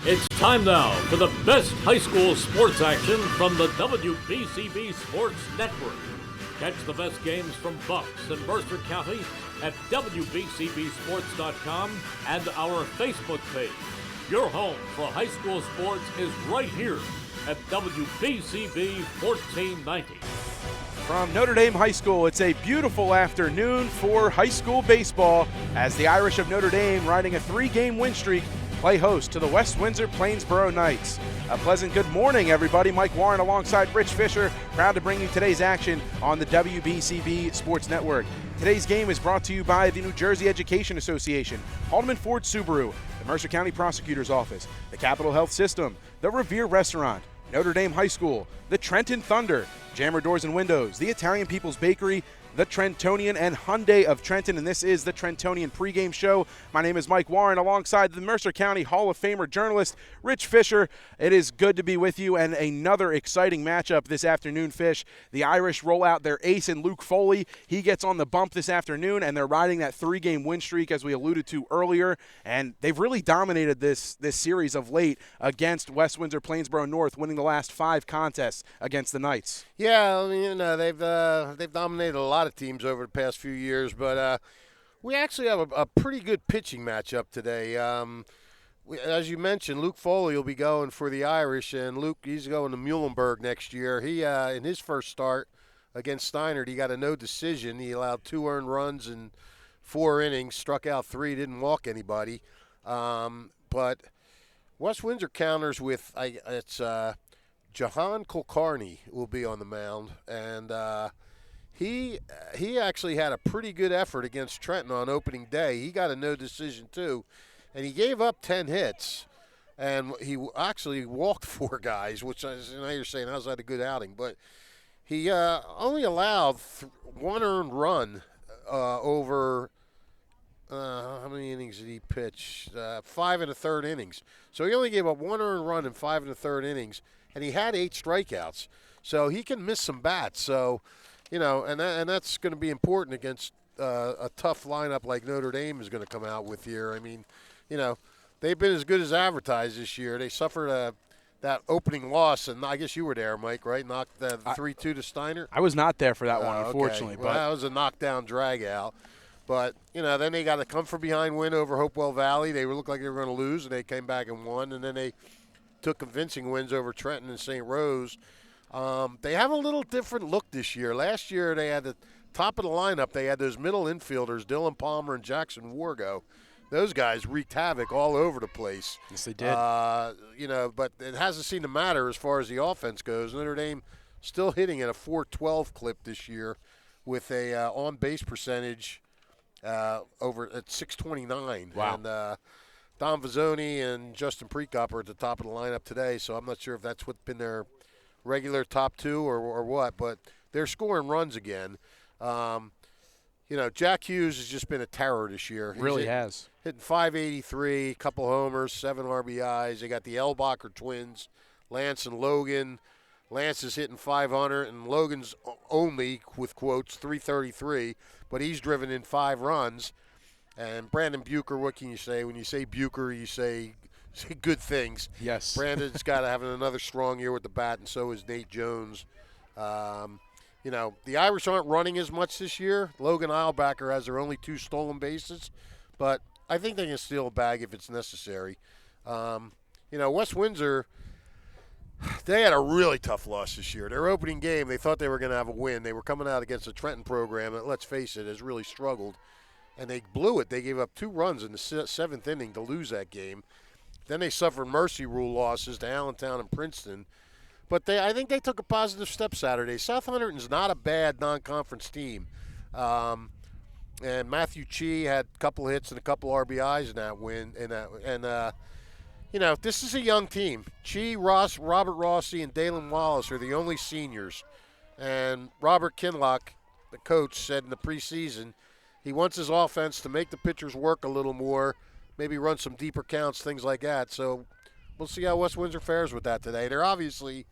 It's time now for the best high school sports action from the WBCB Sports Network. Catch the best games from Bucks and Mercer County at WBCBSports.com and our Facebook page. Your home for high school sports is right here at WBCB 1490. From Notre Dame High School, it's a beautiful afternoon for high school baseball as the Irish of Notre Dame, riding a 3-game win streak, play host to the West Windsor-Plainsboro Knights. A pleasant good morning, everybody. Mike Warren alongside Rich Fisher, proud to bring you today's action on the WBCB Sports Network. Today's game is brought to you by the New Jersey Education Association, Haldeman Ford Subaru, the Mercer County Prosecutor's Office, the Capital Health System, the Revere Restaurant, Notre Dame High School, the Trenton Thunder, Jammer Doors and Windows, the Italian People's Bakery, the Trentonian, and Hyundai of Trenton, and this is the Trentonian pregame show. My name is Mike Warren alongside the Mercer County Hall of Famer journalist Rich Fisher. It is good to be with you, and another exciting matchup this afternoon, Fish. The Irish roll out their ace in Luke Foley. He gets on the bump this afternoon, and they're riding that 3-game win streak as we alluded to earlier, and they've really dominated this series of late against West Windsor-Plainsboro North, winning the last 5 contests against the Knights. Yeah, I mean, they've dominated a lot of teams over the past few years, but we actually have a pretty good pitching matchup today. As you mentioned, Luke Foley will be going for the Irish, and Luke, he's going to Muhlenberg next year. He in his first start against Steinert, he got a no decision. He allowed 2 earned runs in 4 innings, struck out 3, didn't walk anybody. But West Windsor counters with Jahan Kulkarni will be on the mound, and he actually had a pretty good effort against Trenton on opening day. He got a no decision too, and he gave up 10 hits, and he actually walked 4 guys, which now you're saying, how's that a good outing? But he only allowed 1 earned run over how many innings did he pitch? 5 1/3 innings. So he only gave up 1 earned run in 5 1/3 innings, and he had 8 strikeouts. So he can miss some bats. So, you know, and that's going to be important against a tough lineup like Notre Dame is going to come out with here. I mean, you know, they've been as good as advertised this year. They suffered that opening loss, and I guess you were there, Mike, right? Knocked the 3-2 to Steinert. I was not there for that one, unfortunately. Okay. Well, that was a knockdown drag-out. But, you know, then they got a come-from-behind win over Hopewell Valley. They looked like they were going to lose, and they came back and won. And then they took convincing wins over Trenton and St. Rose. They have a little different look this year. Last year they had the top of the lineup. They had those middle infielders, Dylan Palmer and Jackson Wargo. Those guys wreaked havoc all over the place. Yes, they did. You know, but it hasn't seemed to matter as far as the offense goes. Notre Dame still hitting at a .412 clip this year with a on-base percentage over at .629. Wow. And Don Vizzoni and Justin Prekop are at the top of the lineup today, so I'm not sure if that's what's been their regular top 2 or what, but they're scoring runs again. You know, Jack Hughes has just been a terror this year. Really has. Hitting .583, a couple homers, 7 RBIs. They got the Elbacher twins, Lance and Logan. Lance is hitting .500, and Logan's only, with quotes, .333, but he's driven in 5 runs. And Brandon Bucher, what can you say? When you say Bucher, you say good things. Yes. Brandon's got to have another strong year with the bat, and so is Nate Jones. You know, the Irish aren't running as much this year. Logan Eilbacher has their only 2 stolen bases, but I think they can steal a bag if it's necessary. You know, West Windsor, they had a really tough loss this year. Their opening game, they thought they were going to have a win. They were coming out against the Trenton program that, let's face it, has really struggled. And they blew it. They gave up 2 runs in the 7th inning to lose that game. Then they suffered mercy rule losses to Allentown and Princeton. But I think they took a positive step Saturday. South Hunterdon's not a bad non-conference team. And Matthew Chi had a couple hits and a couple RBIs in that win. You know, this is a young team. Chi, Ross, Robert Rossi, and Dalen Wallace are the only seniors. And Robert Kinlock, the coach, said in the preseason he wants his offense to make the pitchers work a little more, maybe run some deeper counts, things like that. So we'll see how West Windsor fares with that today. They're obviously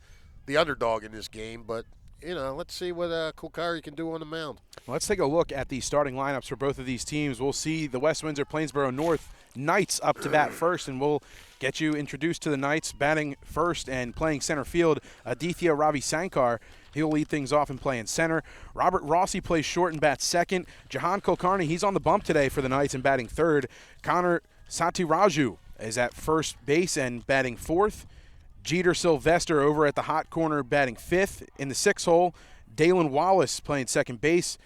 the underdog in this game, but, let's see what Kulkari can do on the mound. Let's take a look at the starting lineups for both of these teams. We'll see the West Windsor-Plainsboro North Knights up to bat first, and we'll get you introduced to the Knights. Batting first and playing center field, Aditya Ravi Sankar. He'll lead things off and play in center. Robert Rossi plays short and bats second. Jahan Kulkarni, he's on the bump today for the Knights and batting third. Connor Satiraju is at first base and batting fourth. Jeter Sylvester over at the hot corner batting fifth. In the 6 hole, Dalen Wallace playing second base.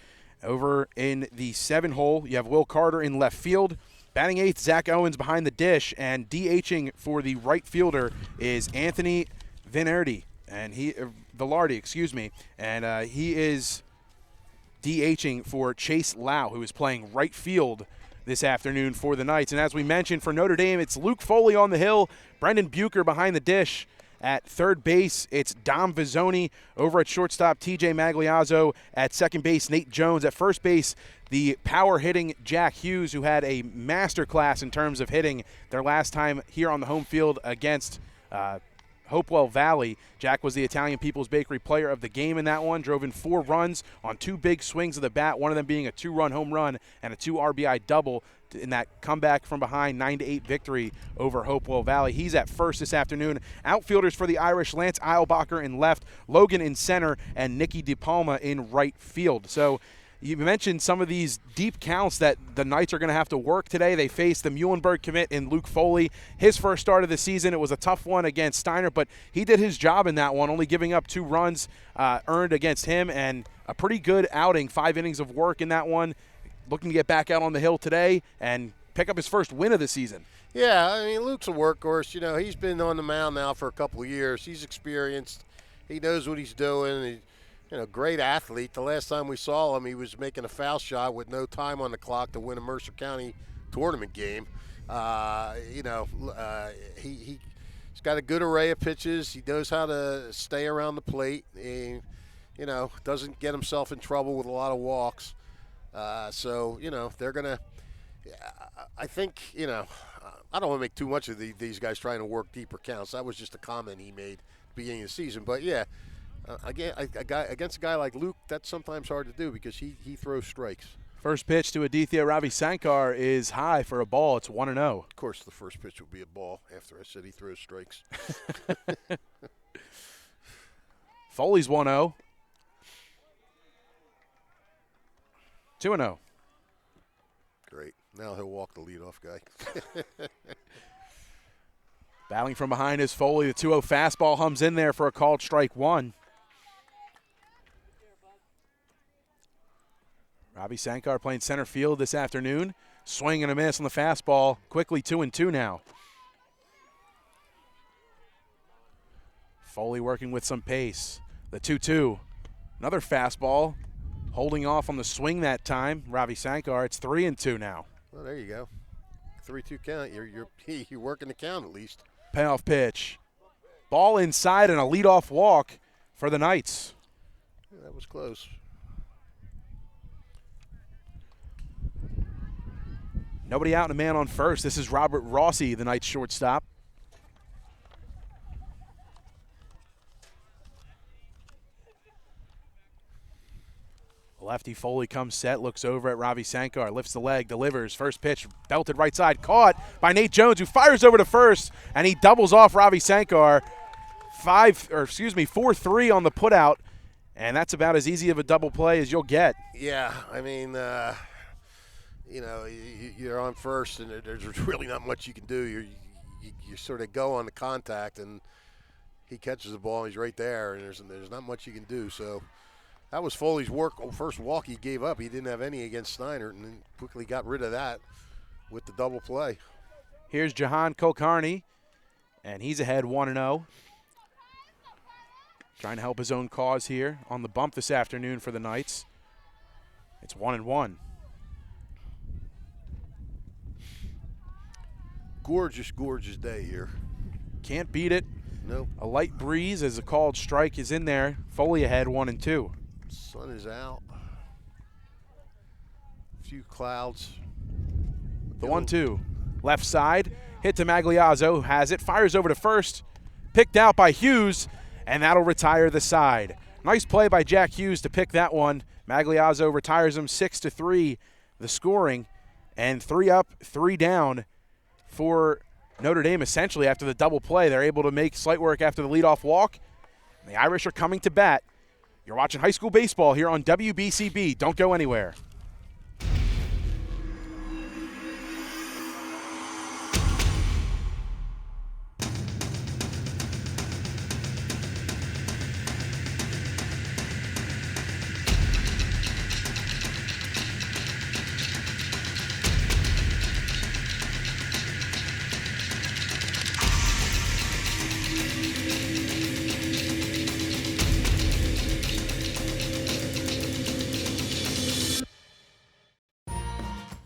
Over in the 7 hole, you have Will Carter in left field. Batting eighth, Zach Owens behind the dish, and DHing for the right fielder is Anthony Velarde, and he is DHing for Chase Lau, who is playing right field this afternoon for the Knights. And as we mentioned, for Notre Dame, it's Luke Foley on the hill, Brendan Bucher behind the dish. At third base, it's Dom Vizzoni. Over at shortstop, TJ Magliazzo. At second base, Nate Jones. At first base, the power-hitting Jack Hughes, who had a masterclass in terms of hitting their last time here on the home field against Hopewell Valley. Jack was the Italian People's Bakery player of the game in that one. Drove in 4 runs on 2 big swings of the bat, one of them being a 2-run home run and a 2 RBI double in that comeback from behind 9-8 victory over Hopewell Valley. He's at first this afternoon. Outfielders for the Irish, Lance Eilbacher in left, Logan in center, and Nicky DePalma in right field. So you mentioned some of these deep counts that the Knights are going to have to work today. They face the Muhlenberg commit in Luke Foley. His first start of the season, it was a tough one against Steiner, but he did his job in that one, only giving up 2 runs earned against him, and a pretty good outing, 5 innings of work in that one. Looking to get back out on the hill today and pick up his first win of the season. Yeah, I mean, Luke's a workhorse. He's been on the mound now for a couple of years. He's experienced. He knows what he's doing. Great athlete. The last time we saw him, he was making a foul shot with no time on the clock to win a Mercer County tournament game. He's got a good array of pitches. He knows how to stay around the plate. He, doesn't get himself in trouble with a lot of walks. They're going to – I think, I don't want to make too much of these guys trying to work deeper counts. That was just a comment he made at the beginning of the season. But, yeah, against a guy like Luke, that's sometimes hard to do because he throws strikes. First pitch to Aditya Ravi Sankar is high for a ball. It's 1-0. Of course, the first pitch will be a ball after I said he throws strikes. Foley's 1-0. 2-0. Great. Now he'll walk the leadoff guy. Battling from behind is Foley. The 2-0 fastball hums in there for a called strike 1. Ravi Sankar playing center field this afternoon. Swing and a miss on the fastball. Quickly 2-2 now. Foley working with some pace. The 2-2. Another fastball. Holding off on the swing that time, Ravi Sankar. It's 3-2 now. Well, there you go. 3-2 count. You're working the count at least. Payoff pitch. Ball inside and a leadoff walk for the Knights. Yeah, that was close. Nobody out and a man on first. This is Robert Rossi, the Knights shortstop. Lefty Foley comes set, looks over at Ravi Sankar, lifts the leg, delivers. First pitch, belted right side, caught by Nate Jones, who fires over to first, and he doubles off Ravi Sankar. 4-3 on the putout, and that's about as easy of a double play as you'll get. Yeah, I mean, you're on first, and there's really not much you can do. You sort of go on the contact, and he catches the ball, and he's right there, and there's not much you can do. So that was Foley's first walk he gave up. He didn't have any against Steiner, and then quickly got rid of that with the double play. Here's Jahan Kulkarni, and he's ahead 1-0. Trying to help his own cause here on the bump this afternoon for the Knights. It's 1-1. Gorgeous, gorgeous day here. Can't beat it. Nope. A light breeze as a called strike is in there. Foley ahead 1-2. Sun is out. A few clouds. The 1-2. Left side. Hit to Magliazzo, who has it. Fires over to first. Picked out by Hughes, and that'll retire the side. Nice play by Jack Hughes to pick that one. Magliazzo retires him 6-3, the scoring, and 3 up, 3 down for Notre Dame essentially after the double play. They're able to make slight work after the leadoff walk. The Irish are coming to bat. You're watching high school baseball here on WBCB. Don't go anywhere.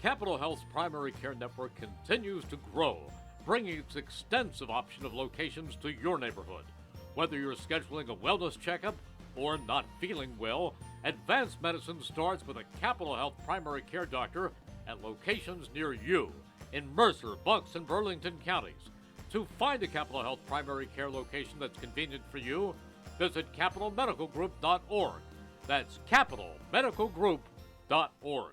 Capital Health's primary care network continues to grow, bringing its extensive option of locations to your neighborhood. Whether you're scheduling a wellness checkup or not feeling well, advanced medicine starts with a Capital Health primary care doctor at locations near you in Mercer, Bucks, and Burlington counties. To find a Capital Health primary care location that's convenient for you, visit capitalmedicalgroup.org. That's capitalmedicalgroup.org.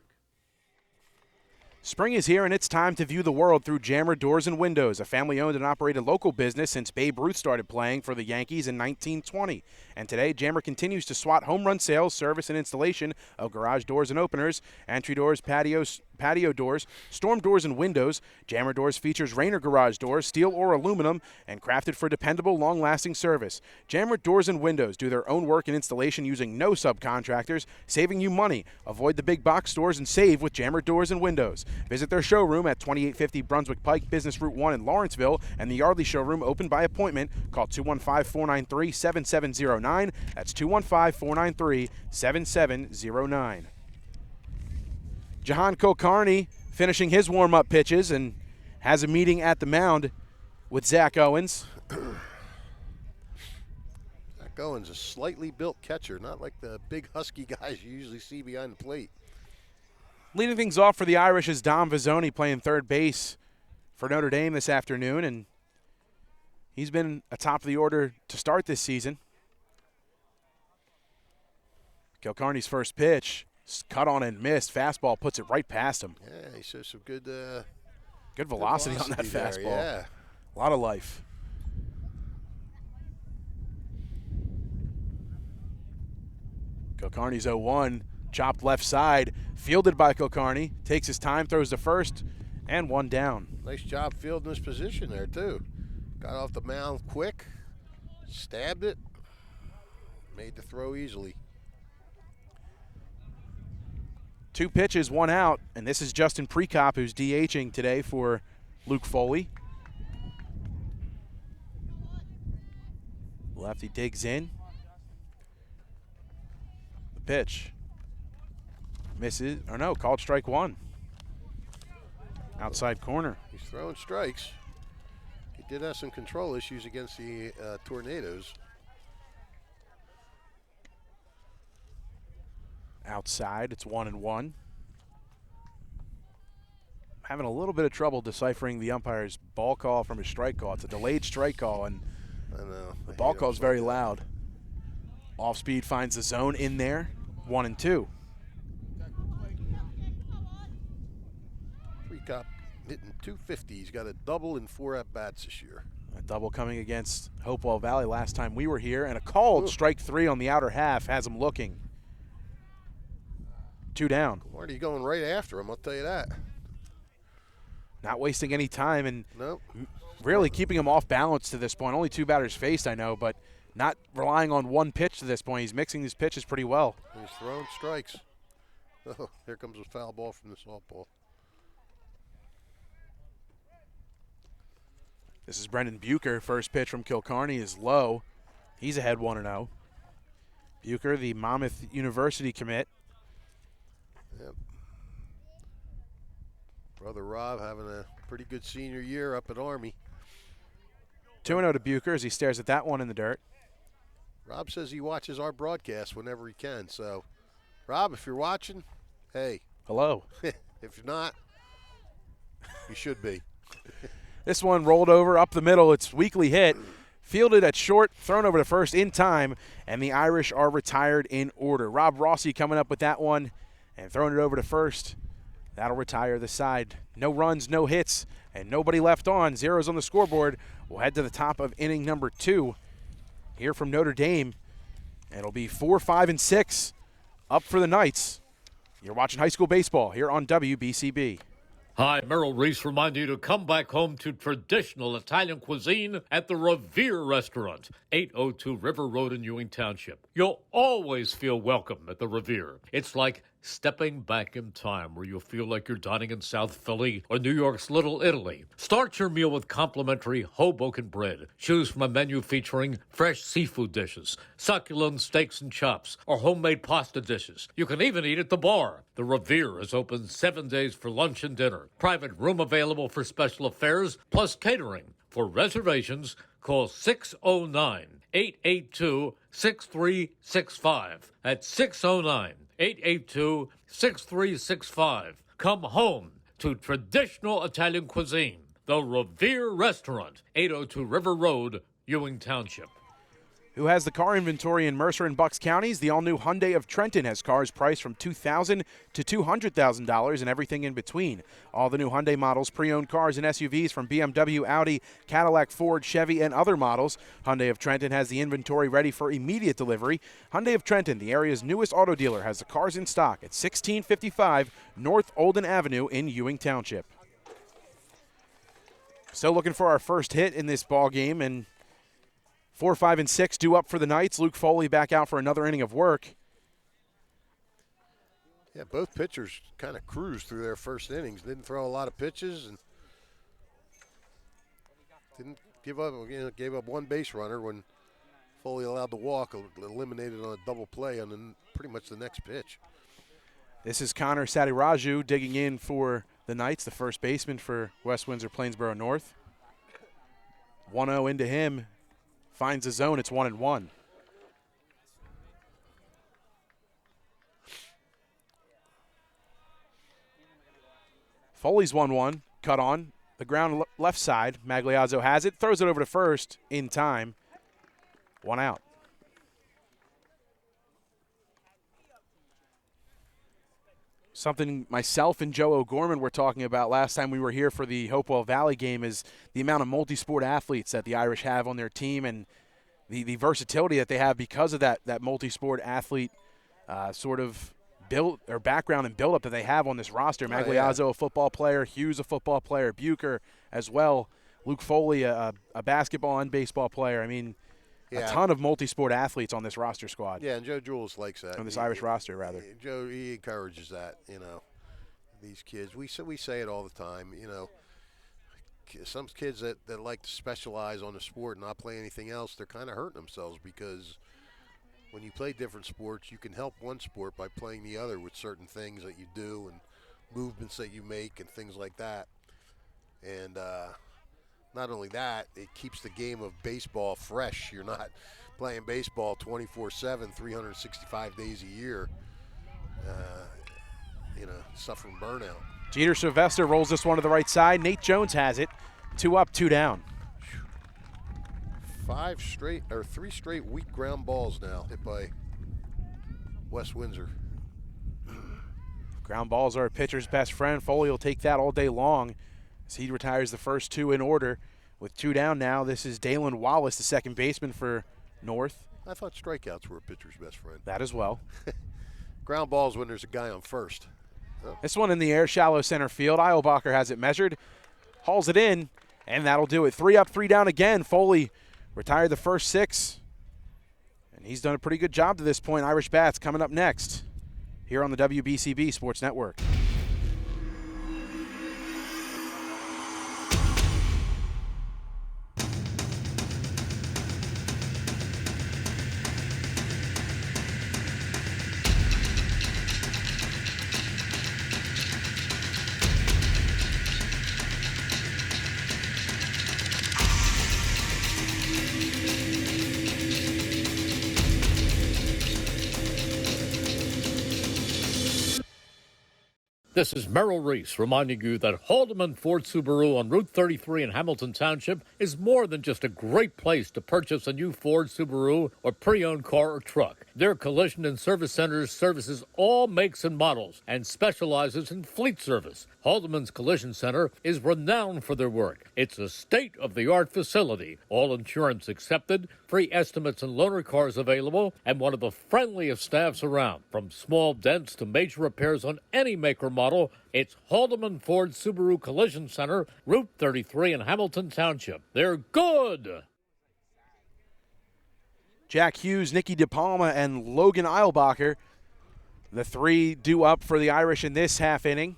Spring is here, and it's time to view the world through Jammer Doors and Windows, a family-owned and operated local business since Babe Ruth started playing for the Yankees in 1920. And today, Jammer continues to swat home run sales, service, and installation of garage doors and openers, entry doors, patio doors, storm doors, and windows. Jammer Doors features Rainer garage doors, steel or aluminum, and crafted for dependable, long-lasting service. Jammer Doors and Windows do their own work and installation using no subcontractors, saving you money. Avoid the big box stores and save with Jammer Doors and Windows. Visit their showroom at 2850 Brunswick Pike, Business Route 1 in Lawrenceville, and the Yardley showroom open by appointment. Call 215-493-7709. That's 215-493-7709. Jahan Kulkarni finishing his warm-up pitches and has a meeting at the mound with Zach Owens. Zach Owens, a slightly built catcher, not like the big husky guys you usually see behind the plate. Leading things off for the Irish is Dom Vizzoni playing third base for Notre Dame this afternoon, and he's been atop of the order to start this season. Kulkarni's first pitch, cut on and missed. Fastball puts it right past him. Yeah, he shows some good velocity on that there, fastball. Yeah. A lot of life. Kulkarni's 0-1, chopped left side, fielded by Kulkarni, takes his time, throws to first, and one down. Nice job fielding his position there, too. Got off the mound quick, stabbed it, made the throw easily. 2 pitches, 1 out, and this is Justin Prekop, who's DHing today for Luke Foley. Lefty digs in. The pitch. Misses, or no, called strike 1. Outside corner. He's throwing strikes. He did have some control issues against the Tornadoes. Outside, it's 1-1. Having a little bit of trouble deciphering the umpire's ball call from his strike call. It's a delayed strike call, and I know. the ball call is very loud. Off speed finds the zone in there, 1-2. Prekop hitting .250. He's got a double in 4 at-bats this year. A double coming against Hopewell Valley last time we were here, and a called strike 3 on the outer half has him looking. 2 down. Marty going right after him, I'll tell you that. Not wasting any time and Nope. really keeping him off balance to this point. Only 2 batters faced, I know, but not relying on one pitch to this point. He's mixing his pitches pretty well. He's throwing strikes. Oh, here comes a foul ball from the softball. This is Brendan Bucher. First pitch from Kulkarni is low. He's ahead 1-0. Bucher, the Monmouth University commit. Yep. Brother Rob having a pretty good senior year up at Army. 2-0 to Bucher as he stares at that one in the dirt. Rob says he watches our broadcast whenever he can. So, Rob, if you're watching, hey. Hello. If you're not, you should be. This one rolled over up the middle. It's weakly hit. fielded at short, thrown over to first in time, and the Irish are retired in order. Rob Rossi coming up with that one and throwing it over to first. That'll retire the side. No runs, no hits, and nobody left on. Zeros on the scoreboard. We'll head to the top of inning number 2 here from Notre Dame. It'll be 4, 5, and 6 up for the Knights. You're watching high school baseball here on WBCB. Hi, Merrill Reese reminding you to come back home to traditional Italian cuisine at the Revere Restaurant, 802 River Road in Ewing Township. You'll always feel welcome at the Revere. It's like stepping back in time where you'll feel like you're dining in South Philly or New York's Little Italy. Start your meal with complimentary Hoboken bread. Choose from a menu featuring fresh seafood dishes, succulent steaks and chops, or homemade pasta dishes. You can even eat at the bar. The Revere is open 7 days for lunch and dinner. Private room available for special affairs, plus catering. For reservations, call 609-882-6365. That's 609-882-6365. Come home to traditional Italian cuisine. The Revere Restaurant, 802 River Road, Ewing Township. Who has the car inventory in Mercer and Bucks counties? The all-new Hyundai of Trenton has cars priced from $2,000 to $200,000 and everything in between. All the new Hyundai models, pre-owned cars and SUVs from BMW, Audi, Cadillac, Ford, Chevy, and other models. Hyundai of Trenton has the inventory ready for immediate delivery. Hyundai of Trenton, the area's newest auto dealer, has the cars in stock at 1655 North Olden Avenue in Ewing Township. Still looking for our first hit in this ball game, and 4, 5, and 6 due up for the Knights. Luke Foley back out for another inning of work. Yeah, both pitchers kind of cruised through their first innings. Didn't throw a lot of pitches and didn't give up. Gave up one base runner when Foley allowed the walk, eliminated on a double play on pretty much the next pitch. This is Connor Sadiraju digging in for the Knights, the first baseman for West Windsor-Plainsboro North. 1-0 into him. Finds the zone. It's 1-1. Foley's 1-1. Cut on. The ground left side. Magliazzo has it. Throws it over to first in time. 1 out. Something myself and Joe O'Gorman were talking about last time we were here for the Hopewell Valley game is the amount of multi-sport athletes that the Irish have on their team and the versatility that they have because of that multi-sport athlete sort of build or background and build-up that they have on this roster. Magliazzo, a football player, Hughes, a football player, Bucher as well, Luke Foley, a basketball and baseball player. I mean, a ton of multi-sport athletes on this roster squad. Yeah, and Joe Jules likes that. On this Irish roster, rather. Joe, he encourages that, these kids. We say it all the time, Some kids that like to specialize on a sport and not play anything else, they're kind of hurting themselves because when you play different sports, you can help one sport by playing the other with certain things that you do and movements that you make and things like that. And not only that, it keeps the game of baseball fresh. You're not playing baseball 24/7, 365 days a year, suffering burnout. Jeter Sylvester rolls this one to the right side. Nate Jones has it. 2 up, 2 down. 3 straight weak ground balls now hit by West Windsor. Ground balls are a pitcher's best friend. Foley will take that all day long as he retires the first 2 in order. With 2 down now, this is Dalen Wallace, the second baseman for North. I thought strikeouts were a pitcher's best friend. That as well. Ground balls when there's a guy on first. Oh. This one in the air, shallow center field. Eilbacher has it measured, hauls it in, and that'll do it. 3 up, 3 down again. Foley retired the first 6, and he's done a pretty good job to this point. Irish Bats coming up next here on the WBCB Sports Network. This is Merrill Reese reminding you that Haldeman Ford Subaru on Route 33 in Hamilton Township is more than just a great place to purchase a new Ford Subaru or pre-owned car or truck. Their collision and service centers services all makes and models and specializes in fleet service. Haldeman's Collision Center is renowned for their work. It's a state-of-the-art facility, all insurance accepted, free estimates and loaner cars available, and one of the friendliest staffs around. From small dents to major repairs on any make or model, it's Haldeman Ford Subaru Collision Center, Route 33 in Hamilton Township. They're good! Jack Hughes, Nicky DePalma, and Logan Eilbacher, the three due up for the Irish in this half inning.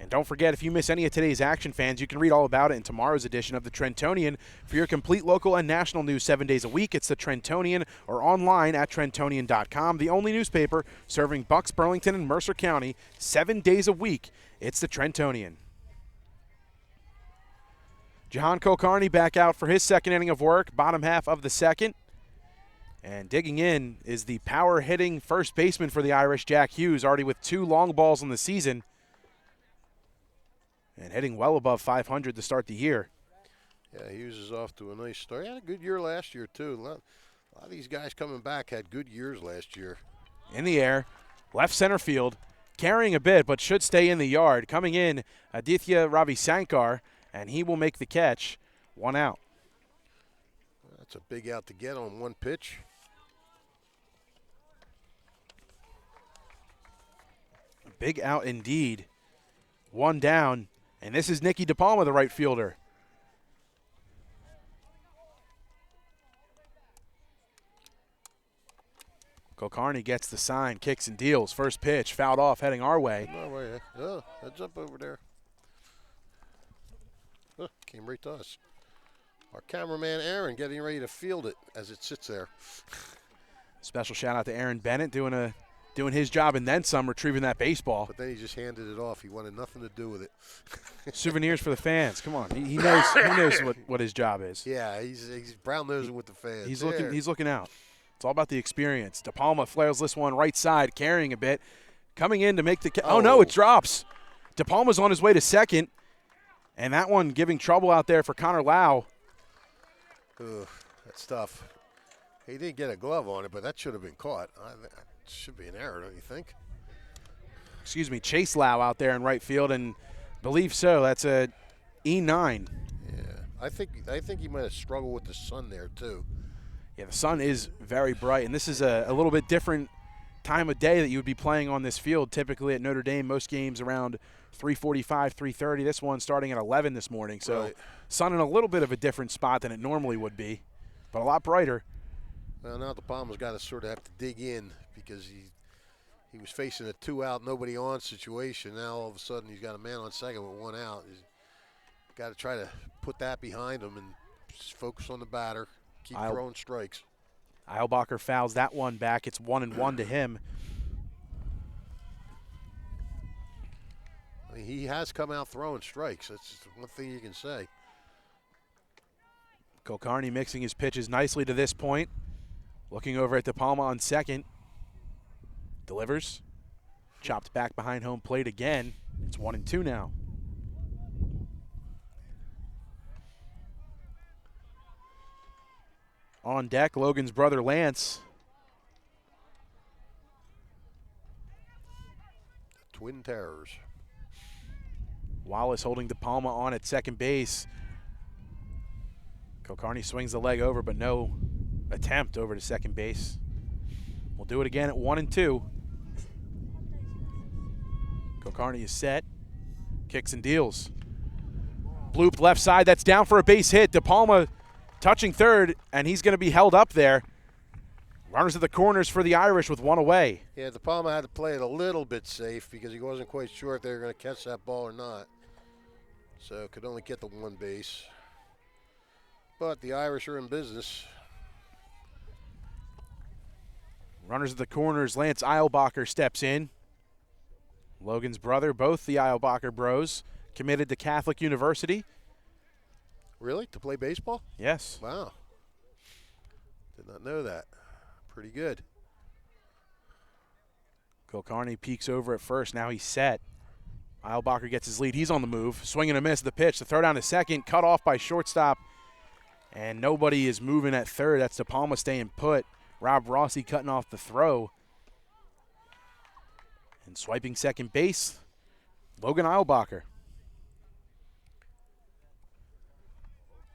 And don't forget, if you miss any of today's action, fans, you can read all about it in tomorrow's edition of the Trentonian. For your complete local and national news 7 days a week, it's the Trentonian or online at Trentonian.com, the only newspaper serving Bucks, Burlington, and Mercer County 7 days a week. It's the Trentonian. Jahan Kulkarni back out for his second inning of work, bottom half of the second. And digging in is the power-hitting first baseman for the Irish, Jack Hughes, already with 2 long balls in the season. And hitting well above 500 to start the year. Yeah, Hughes is off to a nice start. He had a good year last year, too. A lot of these guys coming back had good years last year. In the air, left center field, carrying a bit, but should stay in the yard. Coming in, Aditya Ravisankar, and he will make the catch. 1 out. That's a big out to get on one pitch. A big out indeed. 1 down. And this is Nicky DePalma, the right fielder. Kulkarni gets the sign, kicks and deals. First pitch, fouled off, heading our way. No way. Oh, heads up over there. Came right to us. Our cameraman Aaron getting ready to field it as it sits there. Special shout out to Aaron Bennett doing his job and then some, retrieving that baseball. But then he just handed it off. He wanted nothing to do with it. Souvenirs for the fans. Come on, he knows what his job is. Yeah, he's brown nosing with the fans. He's looking out. It's all about the experience. DePalma flails this one right side, carrying a bit, coming in to make the. Oh no, it drops. DePalma's on his way to second, and that one giving trouble out there for Connor Lau. Ugh, that's tough. He didn't get a glove on it, but that should have been caught. Should be an error, don't you think? Excuse me, Chase Lau out there in right field, and believe so. That's a E9. Yeah, I think he might have struggled with the sun there too. Yeah, the sun is very bright, and this is a little bit different time of day that you would be playing on this field. Typically at Notre Dame, most games around 3:45, 3:30. This one starting at 11 this morning, so right. Sun in a little bit of a different spot than it normally would be, but a lot brighter. Well, now DePalma's got to sort of have to dig in because he was facing a 2-out, nobody on situation. Now all of a sudden he's got a man on second with 1 out. He's got to try to put that behind him and just focus on the batter, keep throwing strikes. Eilbacher fouls that one back. It's 1-1 to him. I mean, he has come out throwing strikes. That's one thing you can say. Kulkarni mixing his pitches nicely to this point. Looking over at DePalma on second. Delivers. Chopped back behind home plate again. It's 1-2 now. On deck, Logan's brother Lance. The Twin Terrors. Wallace holding DePalma on at second base. Kulkarni swings the leg over, but no attempt over to second base. We'll do it again at 1-2. Kulkarni is set. Kicks and deals. Bloop left side. That's down for a base hit. DePalma touching third, and he's going to be held up there. Runners at the corners for the Irish with 1 away. Yeah, DePalma had to play it a little bit safe because he wasn't quite sure if they were going to catch that ball or not. So could only get the 1 base. But the Irish are in business. Runners at the corners. Lance Eilbacher steps in. Logan's brother, both the Eilbacher bros, committed to Catholic University. Really? To play baseball? Yes. Wow. Did not know that. Pretty good. Kulkarni peeks over at first. Now he's set. Eilbacher gets his lead. He's on the move. Swing and a miss. The pitch. The throw down to second. Cut off by shortstop. And nobody is moving at third. That's DePalma staying put. Rob Rossi cutting off the throw. And swiping second base, Logan Eilbacher.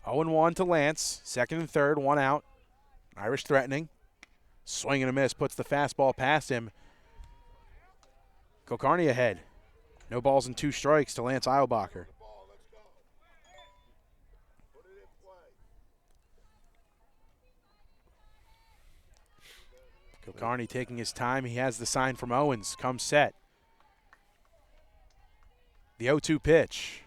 0-1 to Lance. Second and third, one out. Irish threatening. Swing and a miss. Puts the fastball past him. Kulkarni ahead. No balls and 2 strikes to Lance Eilbacher. Kulkarni taking his time. He has the sign from Owens. Comes set. The 0-2 pitch.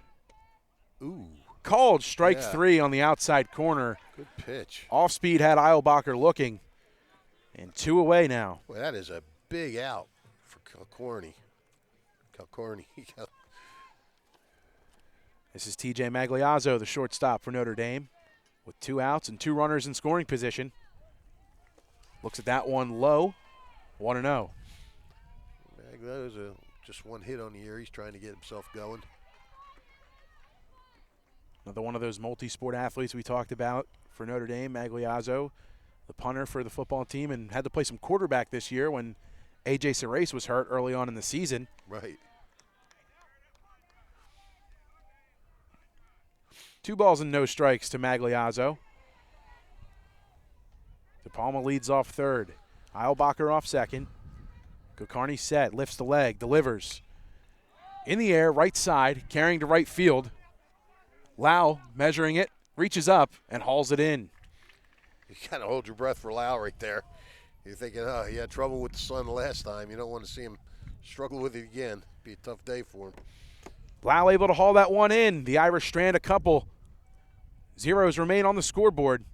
Ooh. Called strike 3 on the outside corner. Good pitch. Off speed had Eilbacher looking. And 2 away now. Well, that is a big out for Kulkarni. This is TJ Magliazzo, the shortstop for Notre Dame, with 2 outs and 2 runners in scoring position. Looks at that one low, 1-0. Magliazzo, just 1 hit on the year. He's trying to get himself going. Another one of those multi-sport athletes we talked about for Notre Dame, Magliazzo, the punter for the football team, and had to play some quarterback this year when A.J. Cerise was hurt early on in the season. Right. 2 balls and no strikes to Magliazzo. DePalma leads off third. Eilbacher off second. Kulkarni set, lifts the leg, delivers. In the air, right side, carrying to right field. Lau measuring it, reaches up, and hauls it in. You kind of hold your breath for Lau right there. You're thinking, oh, he had trouble with the sun last time. You don't want to see him struggle with it again. Be a tough day for him. Lau able to haul that one in. The Irish strand a couple. Zeros remain on the scoreboard.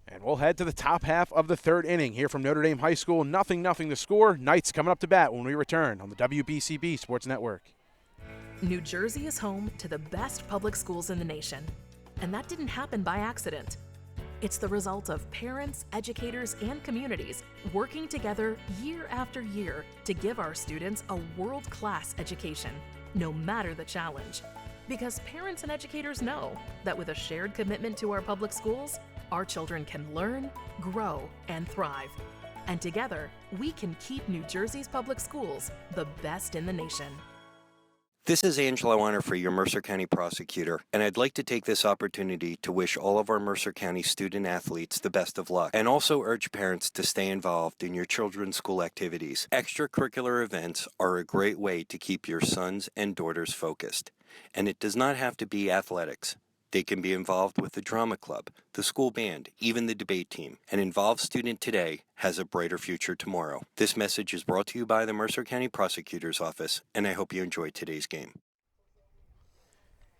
And we'll head to the top half of the 3rd inning here from Notre Dame High School. 0-0 the score. Knights coming up to bat when we return on the WBCB Sports Network. New Jersey is home to the best public schools in the nation. And that didn't happen by accident. It's the result of parents, educators, and communities working together year after year to give our students a world-class education, no matter the challenge. Because parents and educators know that with a shared commitment to our public schools, our children can learn, grow, and thrive. And together, we can keep New Jersey's public schools the best in the nation. This is Angelo Onnerfree, your Mercer County prosecutor, and I'd like to take this opportunity to wish all of our Mercer County student athletes the best of luck, and also urge parents to stay involved in your children's school activities. Extracurricular events are a great way to keep your sons and daughters focused, and it does not have to be athletics. They can be involved with the drama club, the school band, even the debate team. An involved student today has a brighter future tomorrow. This message is brought to you by the Mercer County Prosecutor's Office, and I hope you enjoyed today's game.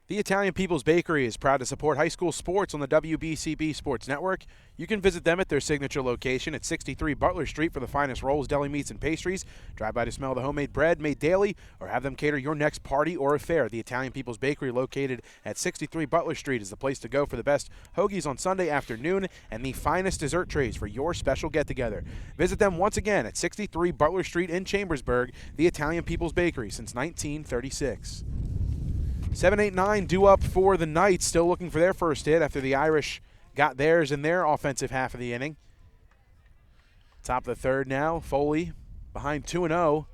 The Italian People's Bakery is proud to support high school sports on the WBCB Sports Network. You can visit them at their signature location at 63 Butler Street for the finest rolls, deli meats, and pastries. Drive by to smell the homemade bread made daily or have them cater your next party or affair. The Italian People's Bakery, located at 63 Butler Street, is the place to go for the best hoagies on Sunday afternoon and the finest dessert trays for your special get-together. Visit them once again at 63 Butler Street in Chambersburg, the Italian People's Bakery since 1936. 7-8-9 due up for the Knights, still looking for their first hit after the Irish got theirs in their offensive half of the inning. Top of the 3rd now, Foley behind 2-0,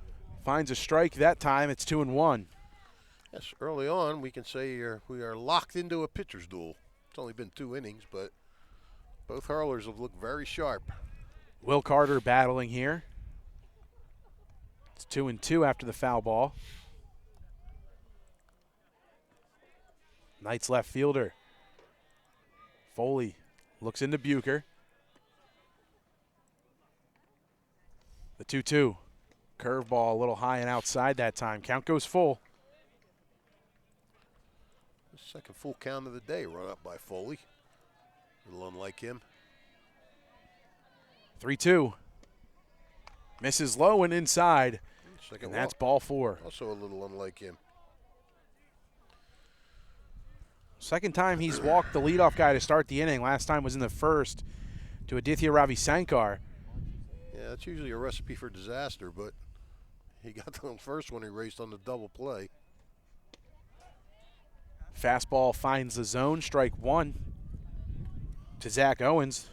finds a strike that time. It's 2-1. Yes, early on we can say we are locked into a pitcher's duel. It's only been 2 innings, but both hurlers have looked very sharp. Will Carter battling here. It's 2-2 after the foul ball. Knights left fielder. Foley looks into Bucher. The 2-2. Curveball a little high and outside that time. Count goes full. Second full count of the day run up by Foley. A little unlike him. 3-2. Misses low and inside. Second and that's ball 4. Also a little unlike him. Second time he's walked the leadoff guy to start the inning. Last time was in the 1st to Aditya Ravi Sankar. Yeah, that's usually a recipe for disaster, but he got the first one he raced on the double play. Fastball finds the zone, strike one to Zach Owens.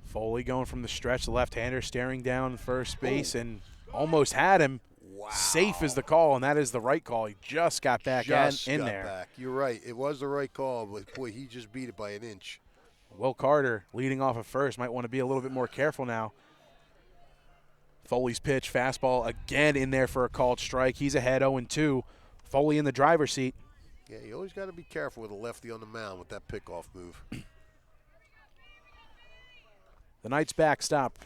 Foley going from the stretch, the left-hander staring down first base and almost had him. Wow. Safe is the call, and that is the right call. He just got back in there. Back. You're right. It was the right call, but, boy, he just beat it by an inch. Will Carter leading off at first. Might want to be a little bit more careful now. Foley's pitch, fastball again in there for a called strike. He's ahead 0-2. Foley in the driver's seat. Yeah, you always got to be careful with a lefty on the mound with that pickoff move. The Knights backstop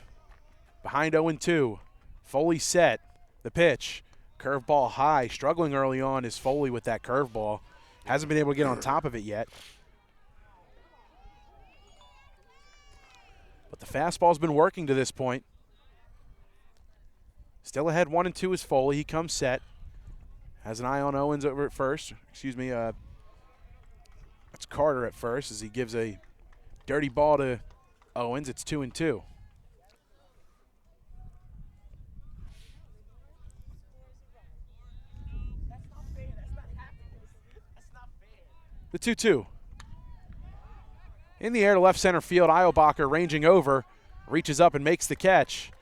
behind 0-2. Foley set. The pitch. Curveball high. Struggling early on is Foley with that curveball. Hasn't been able to get on top of it yet. But the fastball's been working to this point. Still ahead 1-2 is Foley. He comes set. Has an eye on Owens over at first. Excuse me. That's Carter at first as he gives a dirty ball to Owens. It's 2-2. The 2-2. In the air to left center field, Eilbacher ranging over, reaches up and makes the catch.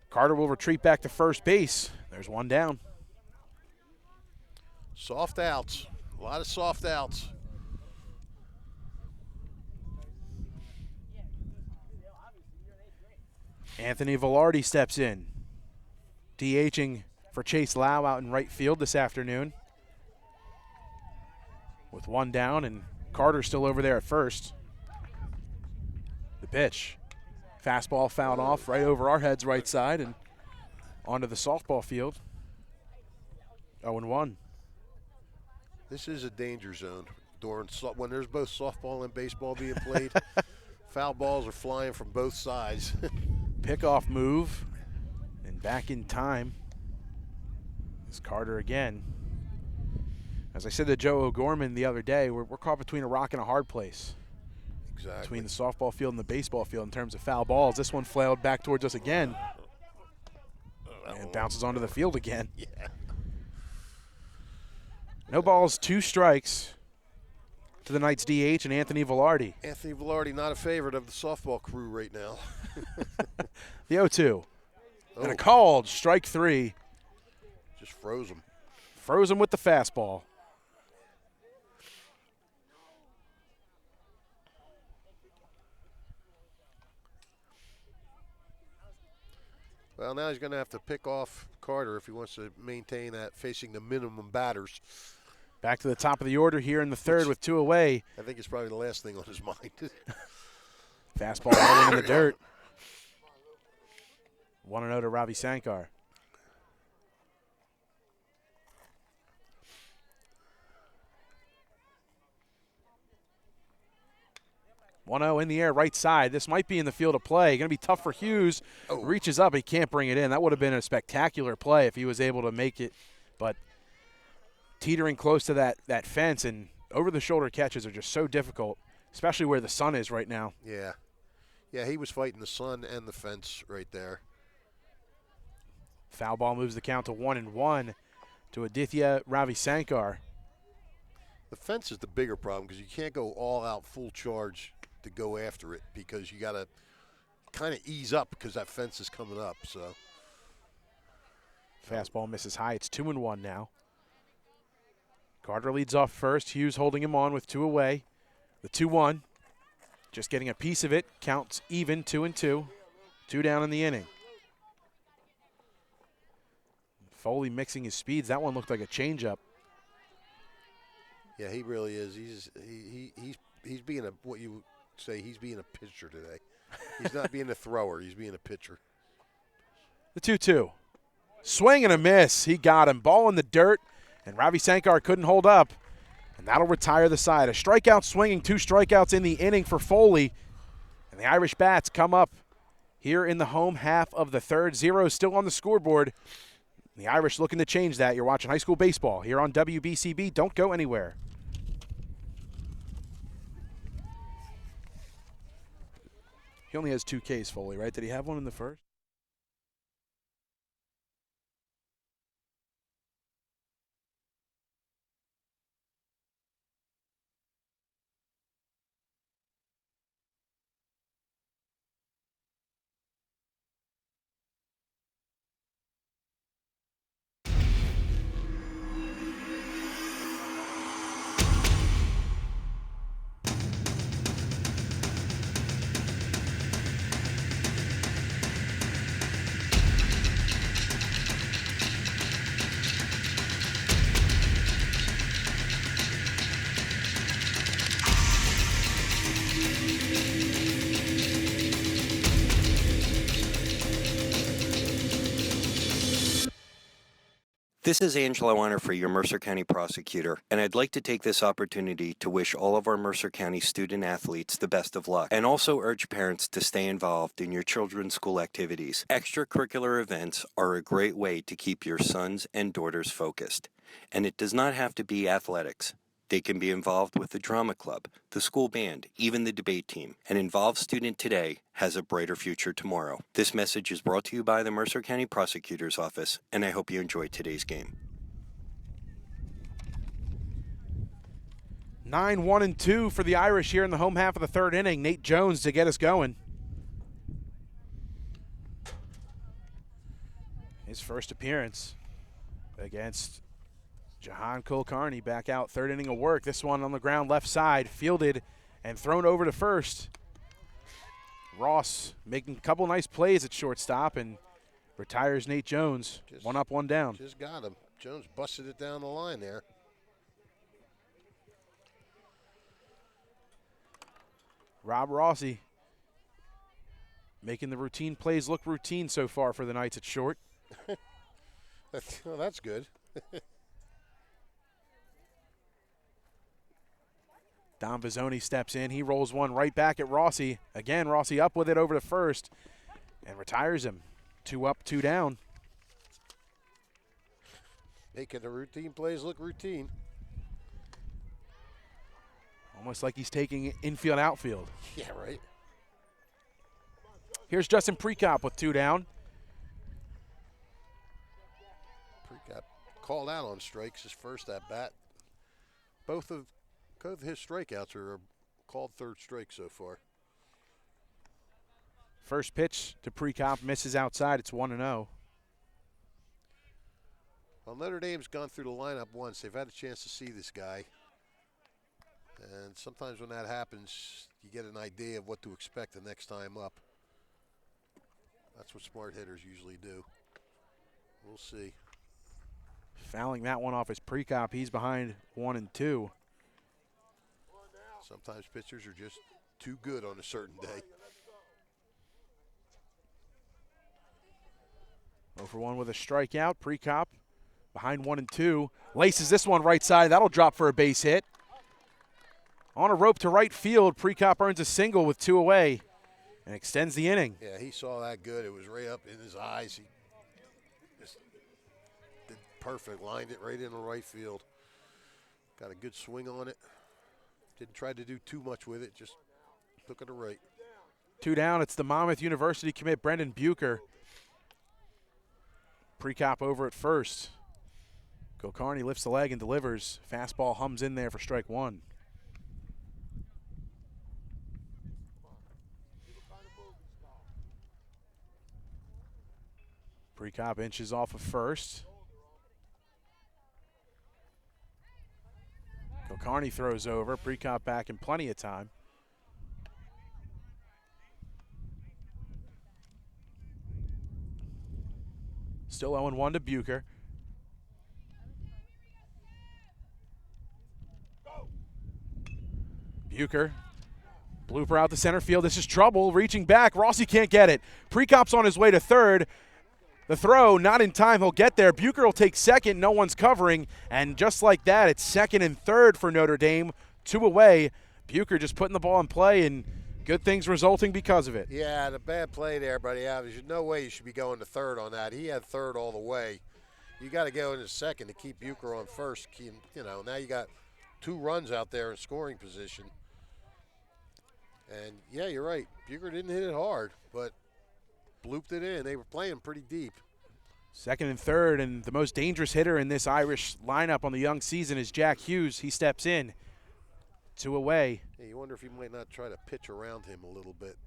Carter will retreat back to first base. There's one down. Soft outs. A lot of soft outs. Anthony Velarde steps in. DHing for Chase Lau out in right field this afternoon. With one down, and Carter still over there at first. The pitch. Fastball fouled off right over our heads right side and onto the softball field. 0-1. This is a danger zone. When there's both softball and baseball being played, foul balls are flying from both sides. Pickoff move, and back in time is Carter again. As I said to Joe O'Gorman the other day, we're caught between a rock and a hard place. Exactly. Between the softball field and the baseball field in terms of foul balls. This one flailed back towards us again. And bounces onto the field again. Yeah. No balls, 2 strikes to the Knights DH and Anthony Velarde. Anthony Velarde not a favorite of the softball crew right now. The 0-2. And a called strike 3. Just froze him. Froze him with the fastball. Well, now he's going to have to pick off Carter if he wants to maintain that facing the minimum batters. Back to the top of the order here in the third with 2 away. I think it's probably the last thing on his mind. Fastball rolling in the dirt. 1-0 to Ravi Sankar. In the air, right side. This might be in the field of play. Going to be tough for Hughes. Oh. Reaches up, he can't bring it in. That would have been a spectacular play if he was able to make it. But teetering close to that fence, and over-the-shoulder catches are just so difficult, especially where the sun is right now. Yeah. Yeah, he was fighting the sun and the fence right there. Foul ball moves the count to 1-1 to Aditya Ravi Sankar. The fence is the bigger problem because you can't go all out full charge to go after it because you got to kind of ease up because that fence is coming up. So fastball misses high. It's 2-1 now. Carter leads off first. Hughes holding him on with 2 away. The 2-1. Just getting a piece of it. Counts even, 2-2. 2 down in the inning. Foley mixing his speeds. That one looked like a changeup. Yeah, he really is. He's being a what you would say he's being a pitcher today. He's not being a thrower. He's being a pitcher. The 2-2. Swing and a miss. He got him. Ball in the dirt, and Ravi Sankar couldn't hold up. And that'll retire the side. A strikeout swinging, 2 strikeouts in the inning for Foley. And the Irish bats come up here in the home half of the third. 0 still on the scoreboard. The Irish looking to change that. You're watching high school baseball here on WBCB. Don't go anywhere. He only has 2 Ks, Foley, right? Did he have one in the first? This is Angelo Honor, your Mercer County prosecutor, and I'd like to take this opportunity to wish all of our Mercer County student athletes the best of luck, and also urge parents to stay involved in your children's school activities. Extracurricular events are a great way to keep your sons and daughters focused, and it does not have to be athletics. They can be involved with the drama club, the school band, even the debate team. An involved student today has a brighter future tomorrow. This message is brought to you by the Mercer County Prosecutor's Office, and I hope you enjoyed today's game. 9-1-2 for the Irish here in the home half of the third inning. Nate Jones to get us going. His first appearance against Jahan Kulkarni, back out, third inning of work. This one on the ground left side, fielded and thrown over to first. Ross making a couple nice plays at shortstop and retires Nate Jones. One up, one down. Just got him. Jones busted it down the line there. Rob Rossi making the routine plays look routine so far for the Knights at short. Well, that's good. Don Bizzoni steps in. He rolls one right back at Rossi. Again, Rossi up with it over to first and retires him. 2 up, 2 down. Making the routine plays look routine. Almost like he's taking infield, outfield. Yeah, right. Here's Justin Prekop with 2 down. Prekop called out on strikes his first at bat. Both of his strikeouts are called third strike so far. First pitch to Prekop misses outside. It's 1-0. Well, Notre Dame's gone through the lineup once. They've had a chance to see this guy. And sometimes when that happens, you get an idea of what to expect the next time up. That's what smart hitters usually do. We'll see. Fouling that one off is Prekop. He's behind 1-2. Sometimes pitchers are just too good on a certain day. 0-for-1 with a strikeout. Prekop behind 1-2. Laces this one right side. That'll drop for a base hit. On a rope to right field, Prekop earns a single with 2 away and extends the inning. Yeah, he saw that good. It was right up in his eyes. He just did perfect. Lined it right into right field. Got a good swing on it. Didn't try to do too much with it, just took it to right. 2 down, it's the Monmouth University commit Brendan Bucher. Prekop over at first. Kulkarni lifts the leg and delivers. Fastball hums in there for strike 1. Prekop inches off of first. Kulkarni throws over. Prekop back in plenty of time. Still 0-1 to Bucher. Bucher, blooper out the center field. This is trouble. Reaching back. Rossi can't get it. Prekop's on his way to third. The throw, not in time. He'll get there. Bucher will take second. No one's covering. And just like that, it's second and third for Notre Dame. 2 away. Bucher just putting the ball in play, and good things resulting because of it. Yeah, the bad play there, buddy. There's no way you should be going to third on that. He had third all the way. You got to go into second to keep Bucher on first. Now you got 2 runs out there in scoring position. And, yeah, you're right. Bucher didn't hit it hard, but blooped it in. They were playing pretty deep. Second and third, and the most dangerous hitter in this Irish lineup on the young season is Jack Hughes. He steps in. 2 away. Yeah, you wonder if he might not try to pitch around him a little bit.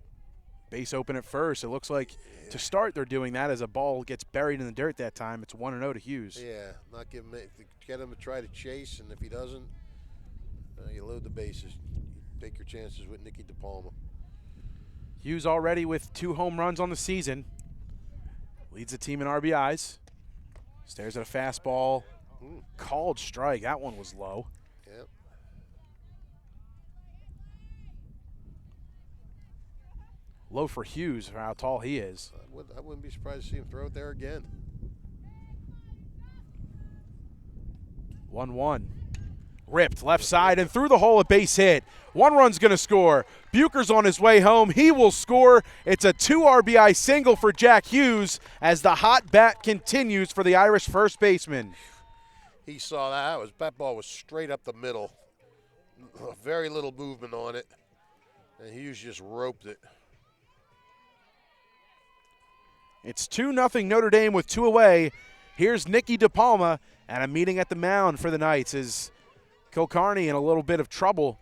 Base open at first. It looks like to start they're doing that as a ball gets buried in the dirt that time. It's 1-0 to Hughes. Yeah, not get him to try to chase, and if he doesn't, you load the bases. Take your chances with Nicky DePalma. Hughes already with 2 home runs on the season. Leads the team in RBIs. Stares at a fastball. Called strike. That one was low. Yep. Low for Hughes for how tall he is. I wouldn't be surprised to see him throw it there again. 1-1. Ripped left side and through the hole, a base hit. One run's going to score. Bucher's on his way home. He will score. It's a 2 RBI single for Jack Hughes as the hot bat continues for the Irish first baseman. He saw that. That ball was straight up the middle. Very little movement on it. And Hughes just roped it. It's 2-0 Notre Dame with 2 away. Here's Nicky DePalma, and a meeting at the mound for the Knights is Kilcarney in a little bit of trouble.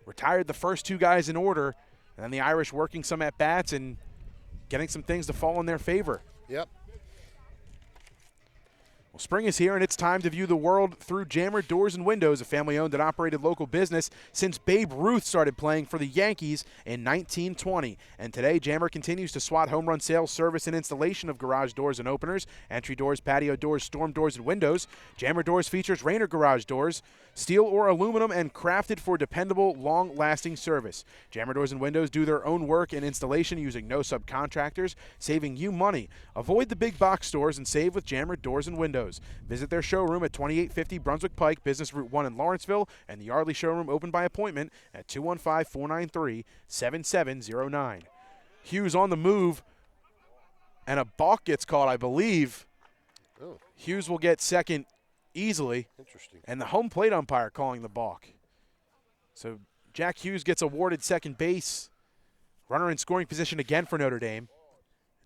Retired the first 2 guys in order, and then the Irish working some at-bats and getting some things to fall in their favor. Yep. Well, spring is here, and it's time to view the world through Jammer Doors and Windows, a family-owned and operated local business since Babe Ruth started playing for the Yankees in 1920. And today, Jammer continues to SWAT home run sales, service, and installation of garage doors and openers, entry doors, patio doors, storm doors, and windows. Jammer Doors features Rainer garage doors, steel or aluminum, and crafted for dependable, long-lasting service. Jammer Doors and Windows do their own work and installation using no subcontractors, saving you money. Avoid the big box stores and save with Jammer Doors and Windows. Visit their showroom at 2850 Brunswick Pike, Business Route 1 in Lawrenceville, and the Yardley showroom open by appointment at 215-493-7709. Hughes on the move, and a balk gets called, I believe. Oh. Hughes will get second easily. Interesting. And the home plate umpire calling the balk. So Jack Hughes gets awarded second base. Runner in scoring position again for Notre Dame.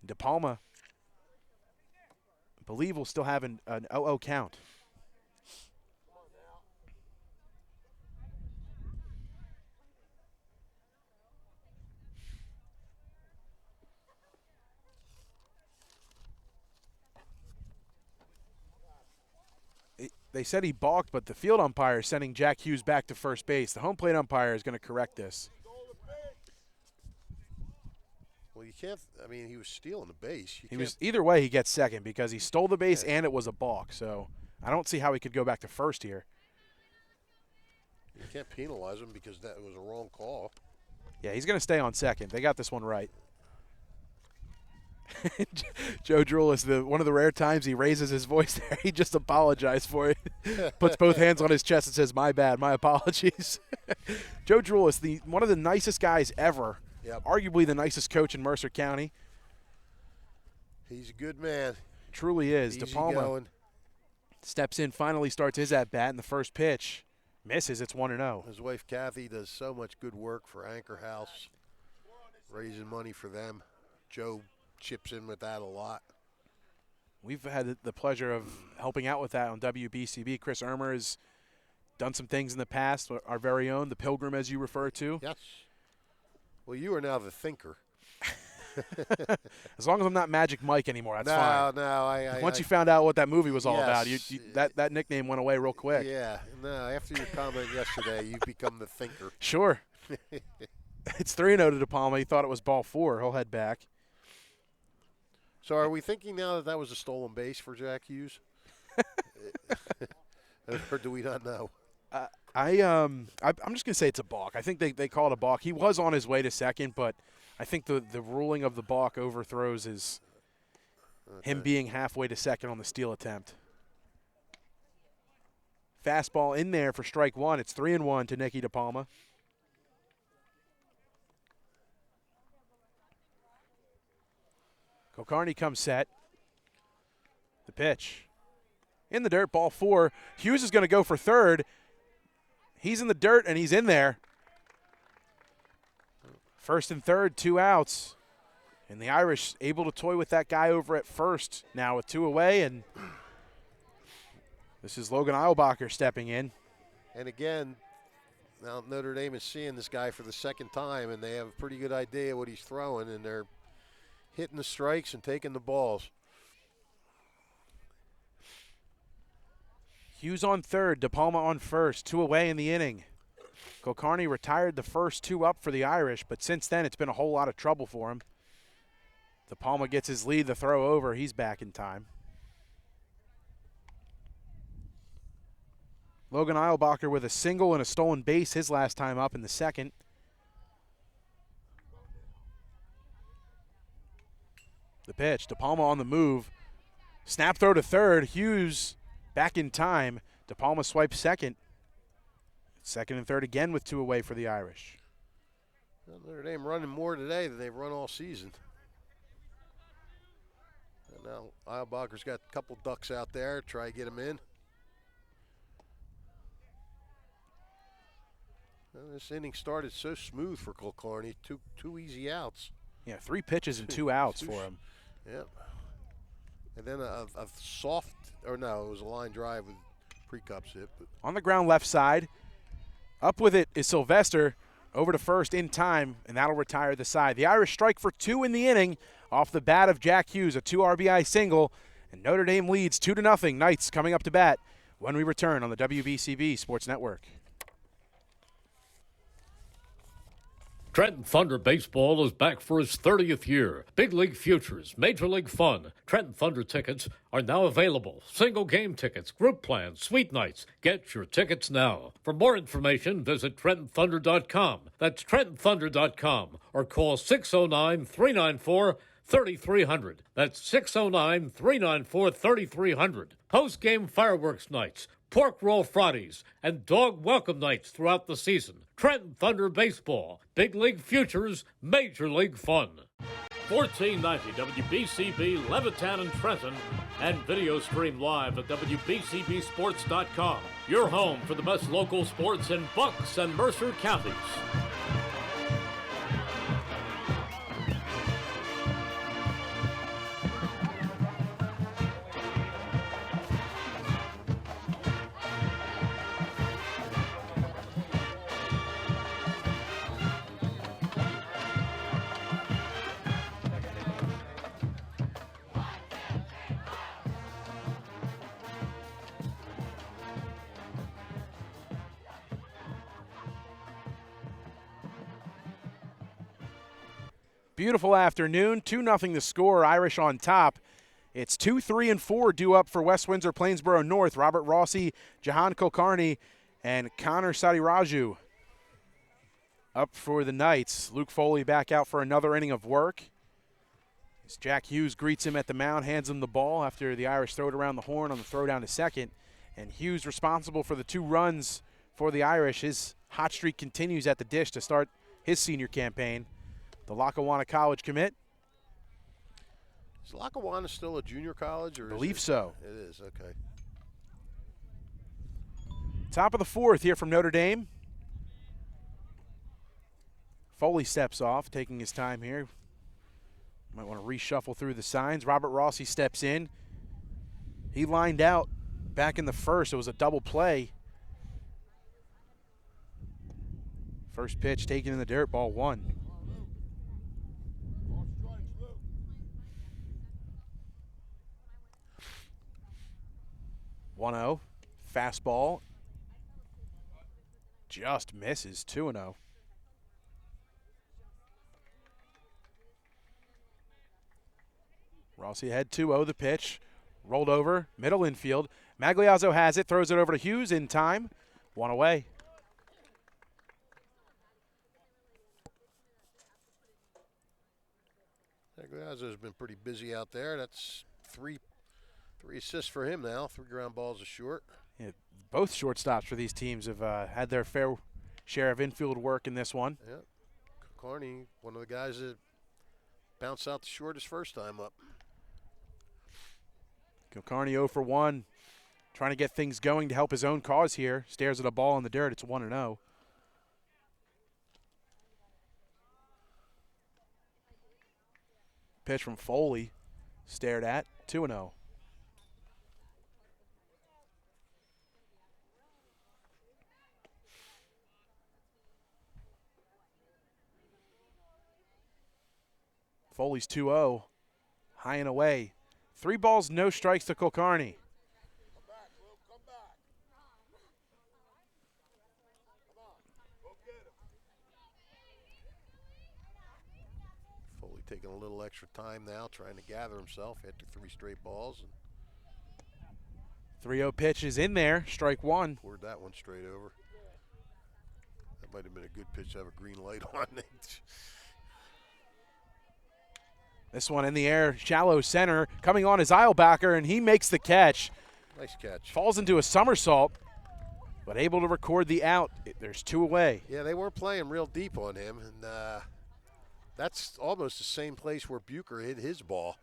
DePalma, I believe, will still have an 0-0 count. They said he balked, but the field umpire is sending Jack Hughes back to first base. The home plate umpire is going to correct this. Well, you can't. I mean, he was stealing the base. Either way, he gets second because he stole the base and it was a balk. So I don't see how he could go back to first here. You can't penalize him because that was a wrong call. Yeah, he's going to stay on second. They got this one right. Joe Drulis, one of the rare times he raises his voice there, he just apologized for it. Puts both hands on his chest and says, "My bad, my apologies." Joe Drulis, one of the nicest guys ever. Yep. Arguably the nicest coach in Mercer County. He's a good man. Truly is. DePalma steps in, finally starts his at-bat, and the first pitch misses. It's 1-0. His wife, Kathy, does so much good work for Anchor House, raising money for them. Joe chips in with that a lot. We've had the pleasure of helping out with that on WBCB. Chris Irmer has done some things in the past, our very own, the Pilgrim, as you refer to. Yes. Well, you are now the thinker. As long as I'm not Magic Mike anymore, that's fine. No. Once you found out what that movie was all about, Yes. that nickname went away real quick. Yeah. No, after your comment yesterday, you've become the thinker. Sure. It's 3-0 to DePalma. He thought it was ball 4. He'll head back. So are we thinking now that was a stolen base for Jack Hughes? Or do we not know? I'm just going to say it's a balk. I think they call it a balk. He was on his way to second, but I think the ruling of the balk overthrows him being halfway to second on the steal attempt. Fastball in there for strike one. It's 3-1 to Nicky DePalma. Kilcarney comes set. The pitch. In the dirt, ball 4. Hughes is going to go for third. He's in the dirt, and he's in there. First and third, 2 outs. And the Irish able to toy with that guy over at first now with 2 away. And this is Logan Eilbacher stepping in. And again, now Notre Dame is seeing this guy for the second time, and they have a pretty good idea what he's throwing, and they're hitting the strikes and taking the balls. Hughes on third, DePalma on first, 2 away in the inning. Kilcarney retired the first 2 up for the Irish, but since then it's been a whole lot of trouble for him. DePalma gets his lead, the throw over, he's back in time. Logan Eilbacher with a single and a stolen base his last time up in the second. The pitch, DePalma on the move. Snap throw to third, Hughes back in time De Palma swipes second. Second and third again with 2 away for the Irish. Well, Notre Dame running more today than they've run all season. And now Eilbacher's got a couple ducks out there. Try to get him in. Well, this inning started so smooth for Kulkarni. Two easy outs. Yeah, 3 pitches and 2 outs for him. Yep. And then a soft, or no, it was a line drive with Prekop's hit. But on the ground left side. Up with it is Sylvester over to first in time, and that'll retire the side. The Irish strike for 2 in the inning off the bat of Jack Hughes, a 2 RBI single, and Notre Dame leads 2-0. Knights coming up to bat when we return on the WBCB Sports Network. Trenton Thunder Baseball is back for its 30th year. Big League Futures, Major League Fun. Trenton Thunder tickets are now available. Single game tickets, group plans, suite nights. Get your tickets now. For more information, visit TrentonThunder.com. That's TrentonThunder.com or call 609-394-3300. That's 609-394-3300. Post-game fireworks nights, pork roll Fridays, and dog welcome nights throughout the season. Trenton Thunder Baseball, Big League Futures, Major League Fun. 1490 WBCB Levitan and Trenton, and video stream live at WBCBsports.com. Your home for the best local sports in Bucks and Mercer counties. Beautiful afternoon, 2-0 the score, Irish on top. It's 2, 3, and 4 due up for West Windsor-Plainsboro North. Robert Rossi, Jahan Kulkarni, and Connor Sadiraju up for the Knights. Luke Foley back out for another inning of work. As Jack Hughes greets him at the mound, hands him the ball after the Irish throw it around the horn on the throw down to second. And Hughes responsible for the 2 runs for the Irish. His hot streak continues at the dish to start his senior campaign. The Lackawanna College commit. Is Lackawanna still a junior college? Or I believe so. It is, okay. Top of the 4th here from Notre Dame. Foley steps off, taking his time here. Might want to reshuffle through the signs. Robert Rossi steps in. He lined out back in the first. It was a double play. First pitch taken in the dirt, ball 1. 1-0, fastball, just misses, 2-0. Rossi ahead 2-0, the pitch, rolled over, middle infield. Magliazzo has it, throws it over to Hughes in time, 1 away. Magliazzo's been pretty busy out there. That's 3 assists for him now. 3 ground balls is short. Yeah, both shortstops for these teams have had their fair share of infield work in this one. Yeah. Kulkarni, one of the guys that bounced out the shortest first time up. Kulkarni 0 for 1, trying to get things going to help his own cause here. Stares at a ball in the dirt. It's 1-0. Pitch from Foley, stared at, 2-0. Foley's 2-0, high and away. 3 balls, no strikes to Kulkarni. Foley taking a little extra time now, trying to gather himself after 3 straight balls. 3-0 pitch is in there, strike 1. Poured that one straight over. That might have been a good pitch to have a green light on it. This one in the air, shallow center. Coming on is Eilbacher, and he makes the catch. Nice catch. Falls into a somersault, but able to record the out. There's 2 away. Yeah, they weren't playing real deep on him, and that's almost the same place where Bucher hit his ball,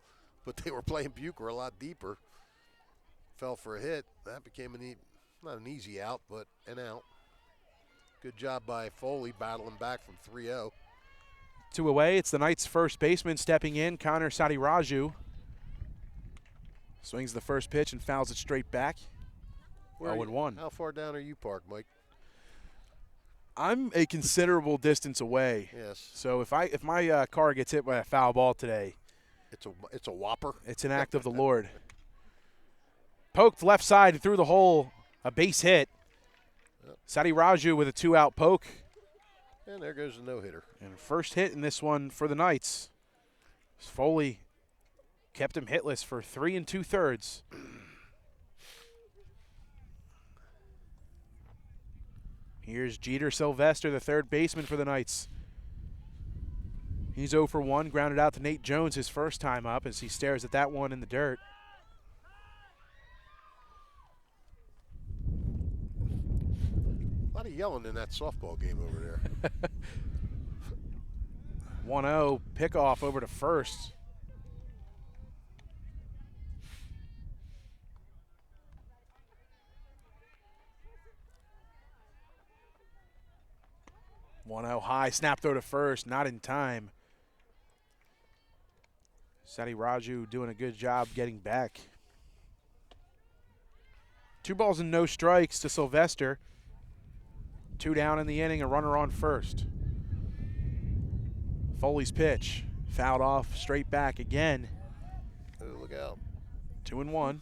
but they were playing Bucher a lot deeper. Fell for a hit. That became not an easy out, but an out. Good job by Foley battling back from 3-0. 2 away. It's the Knights' first baseman stepping in, Connor Sadiraju. Swings the first pitch and fouls it straight back. 0-1. How far down are you parked, Mike? I'm a considerable distance away. Yes. So if my car gets hit by a foul ball today, it's a whopper. It's an act of the Lord. Poked left side and through the hole, a base hit. Yep. Sadiraju with a 2-out poke. And there goes the no-hitter. And first hit in this one for the Knights. Foley kept him hitless for 3 2/3. Here's Jeter Sylvester, the third baseman for the Knights. He's 0 for 1, grounded out to Nate Jones his first time up as he stares at that one in the dirt. A lot of yelling in that softball game over there. 1-0, pickoff over to first. High, snap throw to first, not in time. Sadiraju doing a good job getting back. 2 balls and no strikes to Sylvester. 2 down in the inning, a runner on first. Foley's pitch, fouled off, straight back again. Oh, look out. 2-1.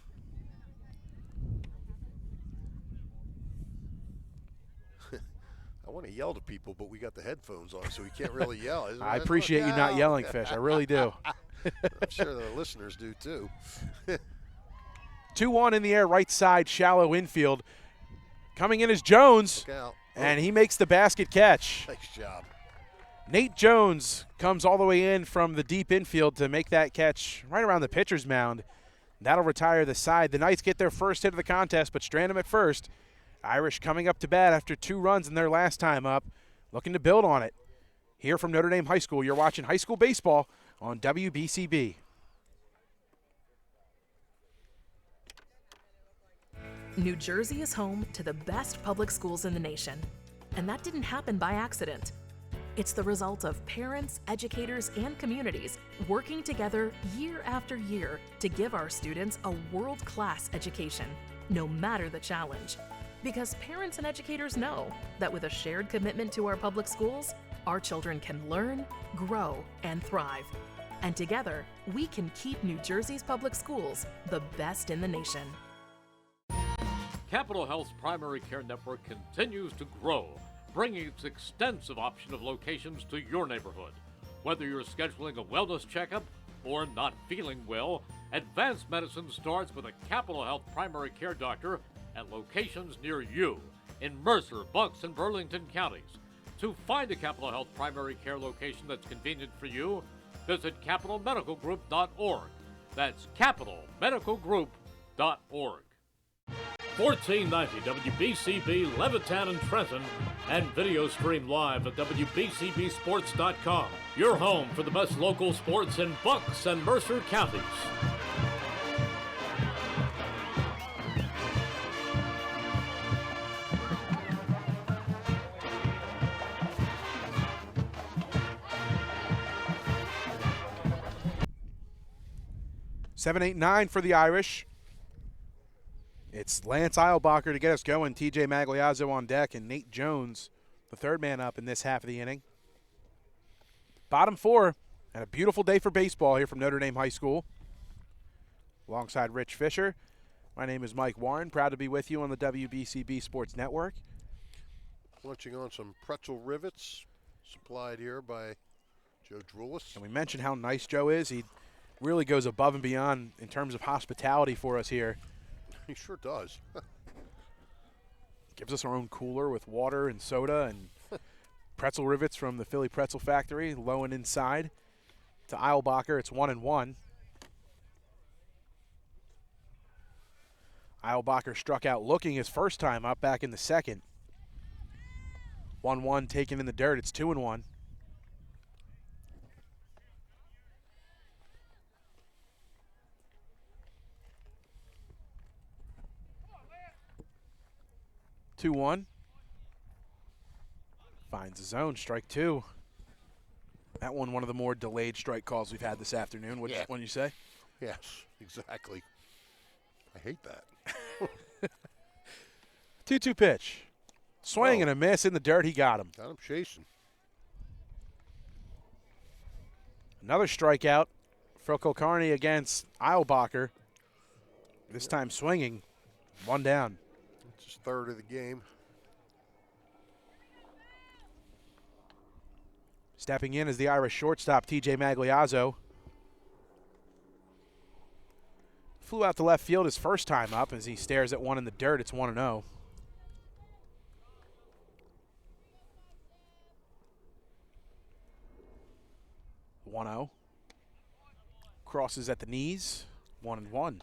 I want to yell to people, but we got the headphones on, so we can't really yell. I appreciate you not yelling, Fish. I really do. I'm sure the listeners do, too. 2-1 in the air, right side, shallow infield. Coming in is Jones, Look out. and he makes the basket catch. Nice job. Nate Jones comes all the way in from the deep infield to make that catch right around the pitcher's mound. That'll retire the side. The Knights get their first hit of the contest, but strand him at first. Irish coming up to bat after 2 runs in their last time up, looking to build on it. Here from Notre Dame High School, you're watching high school baseball on WBCB. New Jersey is home to the best public schools in the nation, and that didn't happen by accident. It's the result of parents, educators, and communities working together year after year to give our students a world-class education, no matter the challenge. Because parents and educators know that with a shared commitment to our public schools, our children can learn, grow, and thrive. And together, we can keep New Jersey's public schools the best in the nation. Capital Health's primary care network continues to grow, bringing its extensive option of locations to your neighborhood. Whether you're scheduling a wellness checkup or not feeling well, advanced medicine starts with a Capital Health primary care doctor at locations near you in Mercer, Bucks, and Burlington counties. To find a Capital Health primary care location that's convenient for you, visit capitalmedicalgroup.org. That's capitalmedicalgroup.org. 1490 WBCB Levittown and Trenton, and video stream live at WBCBsports.com. Your home for the best local sports in Bucks and Mercer counties. Seven, 8, 9 for the Irish. It's Lance Eilbacher to get us going. TJ Magliazzo on deck, and Nate Jones, the third man up in this half of the inning. Bottom 4, and a beautiful day for baseball here from Notre Dame High School. Alongside Rich Fisher, my name is Mike Warren. Proud to be with you on the WBCB Sports Network. Launching on some pretzel rivets supplied here by Joe Drulis. And we mentioned how nice Joe is. He really goes above and beyond in terms of hospitality for us here. He sure does. Gives us our own cooler with water and soda and pretzel rivets from the Philly Pretzel Factory, low and inside. To Eilbacher, it's 1-1. Eilbacher struck out looking his first time up back in the second. 1-1 taken in the dirt. It's 2-1. Finds the zone, strike two. That one of the more delayed strike calls we've had this afternoon. What did you say? Yes, exactly. I hate that. 2-2 pitch. Swing and a miss in the dirt. He got him. Got him chasing. Another strikeout for Kulkarni against Eilbacher. This time swinging. One down. It's his third of the game. Stepping in is the Irish shortstop, TJ Magliazzo. Flew out to left field his first time up as he stares at one in the dirt. It's 1-0. Crosses at the knees. 1-1. Well,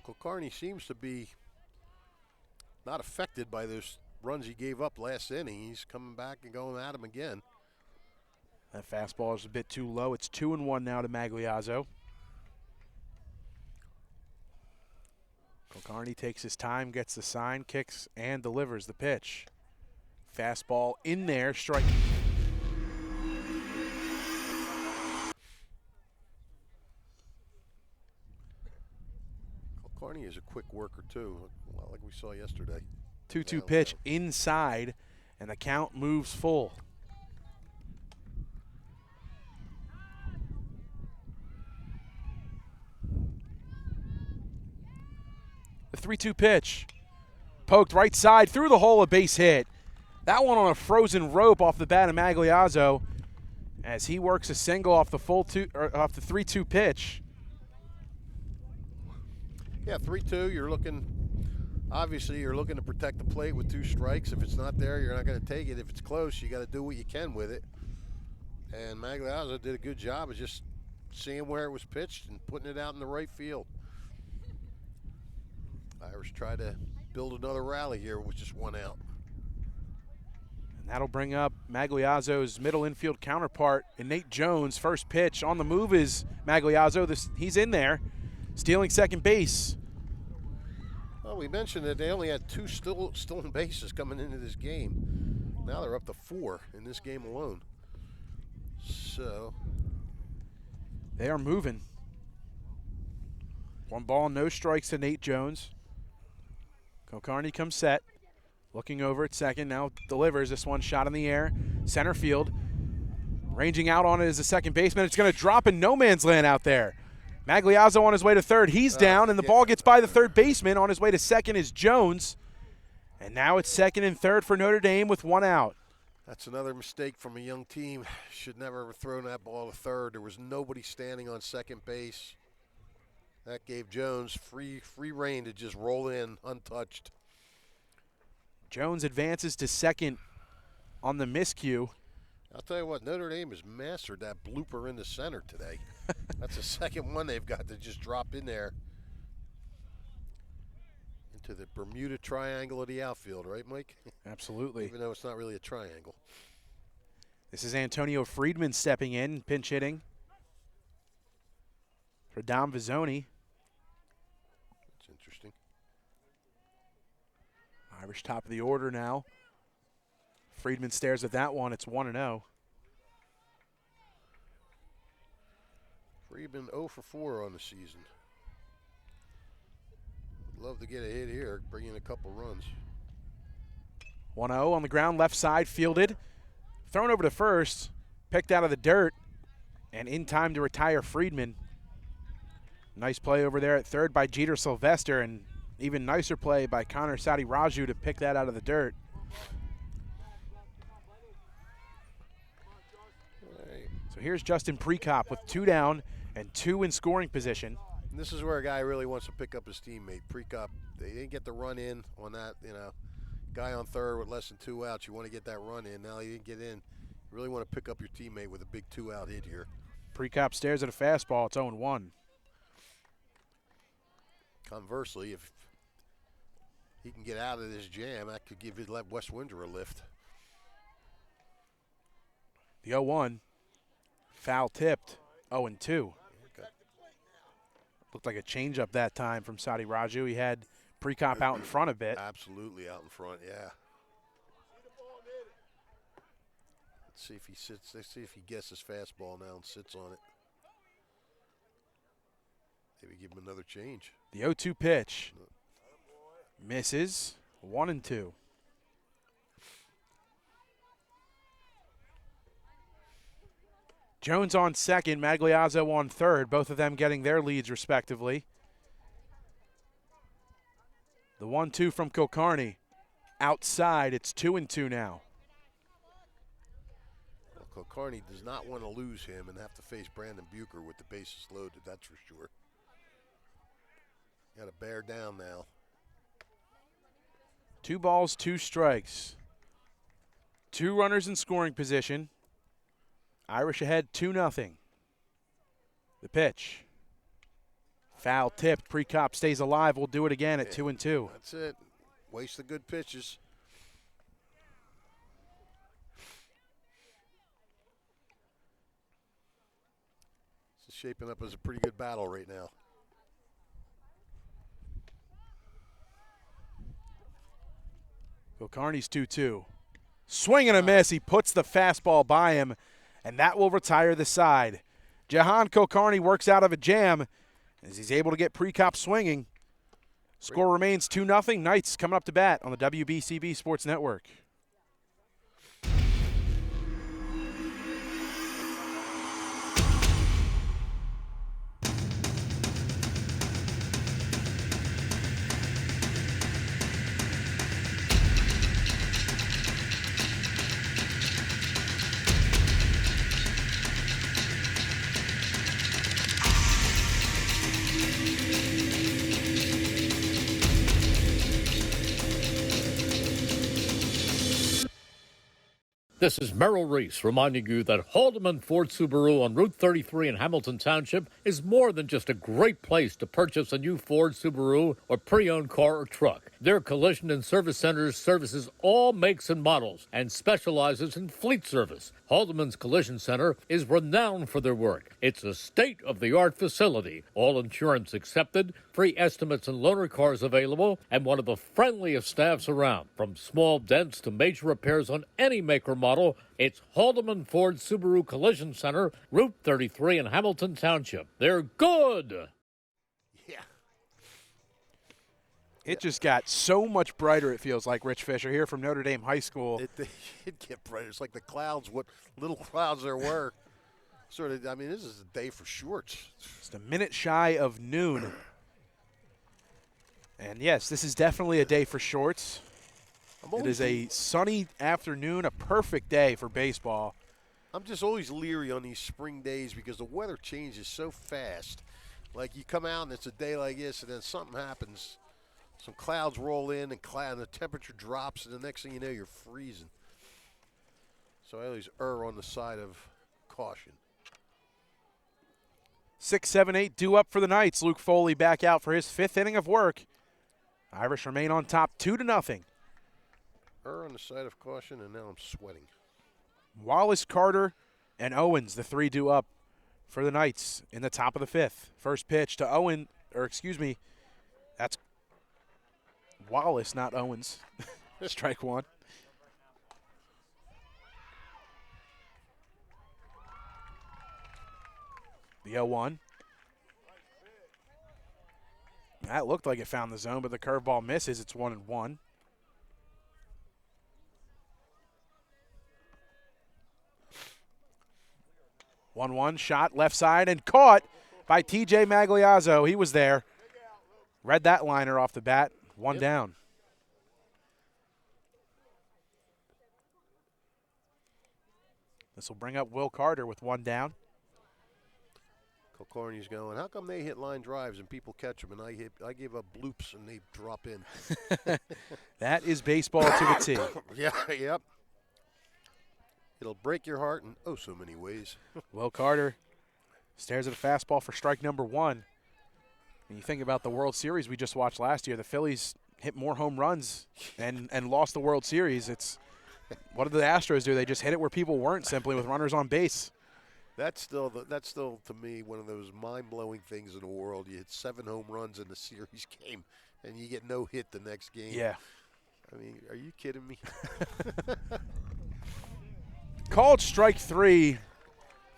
Kulkarni seems to be not affected by those runs he gave up last inning. He's coming back and going at him again. That fastball is a bit too low. It's 2-1 now to Magliazzo. Kulkarni takes his time, gets the sign, kicks, and delivers the pitch. Fastball in there, strike. Kulkarni is a quick worker too, like we saw yesterday. 2-2 pitch inside, and the count moves full. The 3-2 pitch. Poked right side, through the hole, a base hit. That one on a frozen rope off the bat of Magliazzo as he works a single off the off the 3-2 pitch. Yeah, 3-2, obviously you're looking to protect the plate with two strikes. If it's not there, you're not going to take it. If it's close, you got to do what you can with it. And Magliazzo did a good job of just seeing where it was pitched and putting it out in the right field. Irish try to build another rally here with just one out. And that'll bring up Magliazzo's middle infield counterpart, Nate Jones. First pitch on the move is Magliazzo. He's in there, stealing second base. Well, we mentioned that they only had two stolen bases coming into this game. Now they're up to 4 in this game alone. So they are moving. 1 ball, no strikes to Nate Jones. Kulkarni comes set, looking over at second, now delivers this one, shot in the air, center field. Ranging out on it is the second baseman. It's going to drop in no man's land out there. Magliazzo on his way to third. He's down, and the ball gets by the third baseman. On his way to second is Jones. And now it's second and third for Notre Dame with 1 out. That's another mistake from a young team. Should never have thrown that ball to third. There was nobody standing on second base. That gave Jones free rein to just roll in untouched. Jones advances to second on the miscue. I'll tell you what, Notre Dame has mastered that blooper in the center today. That's the second one they've got to just drop in there into the Bermuda Triangle of the outfield, right, Mike? Absolutely. Even though it's not really a triangle. This is Antonio Friedman stepping in, pinch hitting for Dom Vizzoni. That's interesting. Irish top of the order now. Friedman stares at that one. It's 1-0. Friedman 0 for 4 on the season. Would love to get a hit here, bring in a couple runs. 1-0 on the ground, left side, fielded. Thrown over to first, picked out of the dirt, and in time to retire Friedman. Nice play over there at third by Jeter Sylvester, and even nicer play by Connor Sadi Raju to pick that out of the dirt. So here's Justin Prekop with 2 down and 2 in scoring position. And this is where a guy really wants to pick up his teammate. Prekop, they didn't get the run in on that, guy on third with less than 2 outs. You want to get that run in. Now he didn't get in. You really want to pick up your teammate with a big 2-out hit here. Prekop stares at a fastball. It's 0-1. Conversely, if he can get out of this jam, that could let West Windsor a lift. The 0-1, foul tipped, 0-2. Looked like a changeup that time from Sadi Raju. He had Prekop out in front a bit. Absolutely out in front, yeah. Let's see if he sits. Let's see if he gets his fastball now and sits on it. Maybe give him another change. The 0-2 pitch misses, 1-2. Jones on second, Magliazzo on third, both of them getting their leads respectively. The 1-2 from Kulkarni. Outside, it's 2-2 now. Well, Kulkarni does not want to lose him and have to face Brandon Bucher with the bases loaded, that's for sure. Got to bear down now. 2 balls, 2 strikes. 2 runners in scoring position. Irish ahead 2-0. The pitch. Foul tipped. Prekop stays alive. We'll do it again at 2-2. That's it. Waste the good pitches. This is shaping up as a pretty good battle right now. Kulkarni's 2-2. Swing and a miss. He puts the fastball by him, and that will retire the side. Jahan Kulkarni works out of a jam as he's able to get Prekop swinging. Score remains 2-0. Knights coming up to bat on the WBCB Sports Network. This is Merrill Reese reminding you that Haldeman Ford Subaru on Route 33 in Hamilton Township is more than just a great place to purchase a new Ford, Subaru, or pre-owned car or truck. Their collision and service centers services all makes and models and specializes in fleet service. Haldeman's Collision Center is renowned for their work. It's a state-of-the-art facility, all insurance accepted, free estimates and loaner cars available, and one of the friendliest staffs around. From small dents to major repairs on any make or model, it's Haldeman Ford Subaru Collision Center, Route 33 in Hamilton Township. They're good! Yeah. It just got so much brighter, it feels like, Rich Fisher, here from Notre Dame High School. It get brighter. It's like the clouds, what little clouds there were. Sort of, I mean, this is a day for shorts. Just a minute shy of noon. And yes, this is definitely a day for shorts. It is a sunny afternoon, a perfect day for baseball. I'm just always leery on these spring days because the weather changes so fast. Like you come out and it's a day like this and then something happens. Some clouds roll in and the temperature drops and the next thing you know you're freezing. So I always err on the side of caution. 6, 7, 8 due up for the Knights. Luke Foley back out for his 5th inning of work. Irish remain on top 2-0. Err on the side of caution, and now I'm sweating. Wallace, Carter, and Owens, the 3 due up for the Knights in the top of the 5th. First pitch to that's Wallace, not Owens. Strike 1. The 0-1. That looked like it found the zone, but the curveball misses. It's 1-1. One shot left side and caught by TJ Magliazzo. He was there. Read that liner off the bat. One down. This will bring up Will Carter with 1 down. Kulkarni's going, how come they hit line drives and people catch them and I give up bloops and they drop in? That is baseball to a T. Yeah, yep. It'll break your heart in oh so many ways. Will Carter stares at a fastball for strike number 1. When you think about the World Series we just watched last year, the Phillies hit more home runs and lost the World Series. What did the Astros do? They just hit it where people weren't, simply with runners on base. That's still to me one of those mind-blowing things in the world. You hit 7 home runs in the series game, and you get no hit the next game. Yeah. I mean, are you kidding me? Called strike 3.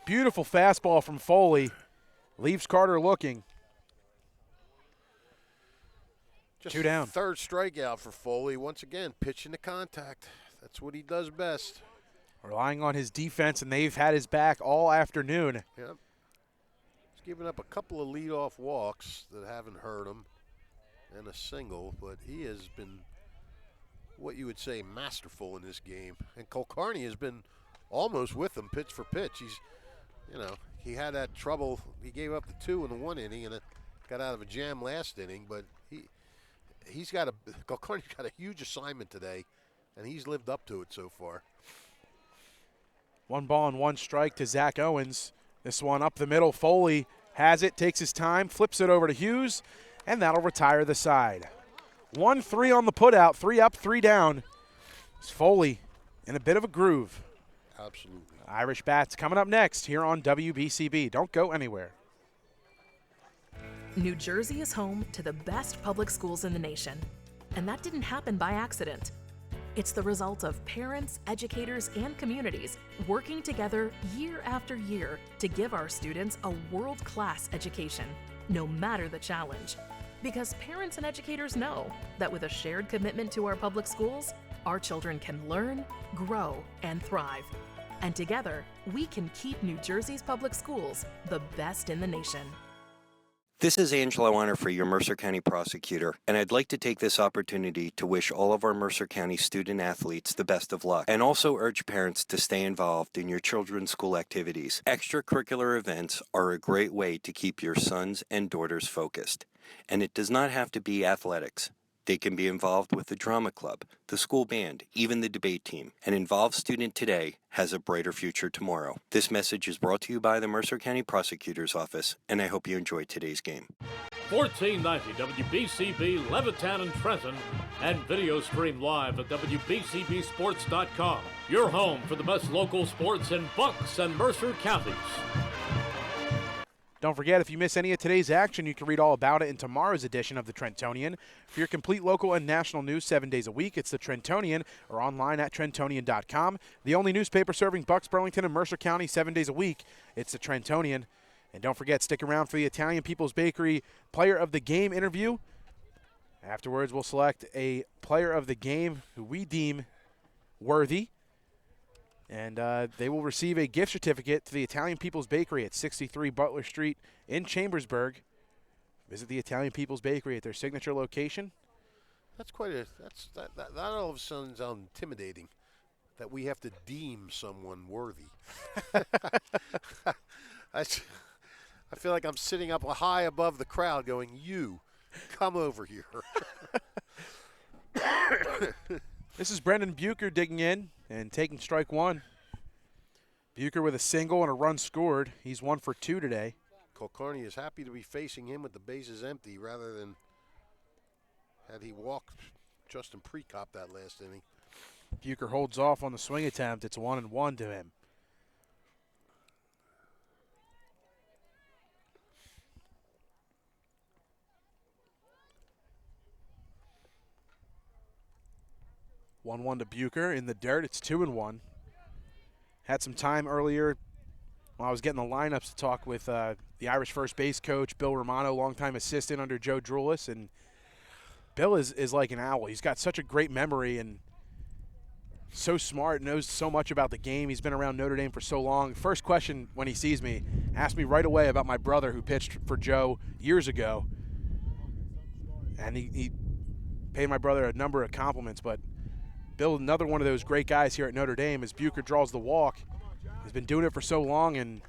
Beautiful fastball from Foley. Leaves Carter looking. Just 2 down. Third strikeout for Foley. Once again, pitching to contact. That's what he does best. Relying on his defense, and they've had his back all afternoon. Yep. He's given up a couple of leadoff walks that haven't hurt him and a single, but he has been what you would say masterful in this game. And Kulkarni has been almost with him pitch for pitch. He had that trouble. He gave up the 2 in the 1 inning and it got out of a jam last inning, but Kulkarni's got a huge assignment today, and he's lived up to it so far. 1 ball and 1 strike to Zach Owens. This one up the middle. Foley has it, takes his time, flips it over to Hughes, and that'll retire the side. 1-3 on the putout, 3 up, 3 down. It's Foley in a bit of a groove. Absolutely. Irish Bats coming up next here on WBCB. Don't go anywhere. New Jersey is home to the best public schools in the nation, and that didn't happen by accident. It's the result of parents, educators, and communities working together year after year to give our students a world-class education, no matter the challenge. Because parents and educators know that with a shared commitment to our public schools, our children can learn, grow, and thrive. And together, we can keep New Jersey's public schools the best in the nation. This is Angelo Honor, your Mercer County prosecutor, and I'd like to take this opportunity to wish all of our Mercer County student athletes the best of luck, and also urge parents to stay involved in your children's school activities. Extracurricular events are a great way to keep your sons and daughters focused, and it does not have to be athletics. They can be involved with the drama club, the school band, even the debate team. An involved student today has a brighter future tomorrow. This message is brought to you by the Mercer County Prosecutor's Office, and I hope you enjoyed today's game. 1490 WBCB Levittown and Trenton, and video stream live at WBCBsports.com. Your home for the best local sports in Bucks and Mercer counties. Don't forget, if you miss any of today's action, you can read all about it in tomorrow's edition of the Trentonian. For your complete local and national news 7 days a week, it's the Trentonian, or online at Trentonian.com. The only newspaper serving Bucks, Burlington, and Mercer County 7 days a week, it's the Trentonian. And don't forget, stick around for the Italian People's Bakery Player of the Game interview. Afterwards, we'll select a Player of the Game who we deem worthy. And they will receive a gift certificate to the Italian People's Bakery at 63 Butler Street in Chambersburg. Visit the Italian People's Bakery at their signature location. That all of a sudden sounds intimidating, that we have to deem someone worthy. I feel like I'm sitting up high above the crowd going, you, come over here. This is Brendan Bucher digging in and taking strike 1. Bucher with a single and a run scored. He's 1 for 2 today. Kulkarni is happy to be facing him with the bases empty rather than had he walked Justin Prekop that last inning. Bucher holds off on the swing attempt. It's 1-1 to him. One to Bucher in the dirt. It's 2-1. Had some time earlier when I was getting the lineups to talk with the Irish first base coach, Bill Romano, longtime assistant under Joe Drulis. And Bill is like an owl. He's got such a great memory and so smart, knows so much about the game. He's been around Notre Dame for so long. First question when he sees me, asked me right away about my brother who pitched for Joe years ago. And he paid my brother a number of compliments, but Bill, another one of those great guys here at Notre Dame, as Bucher draws the walk. He's been doing it for so long and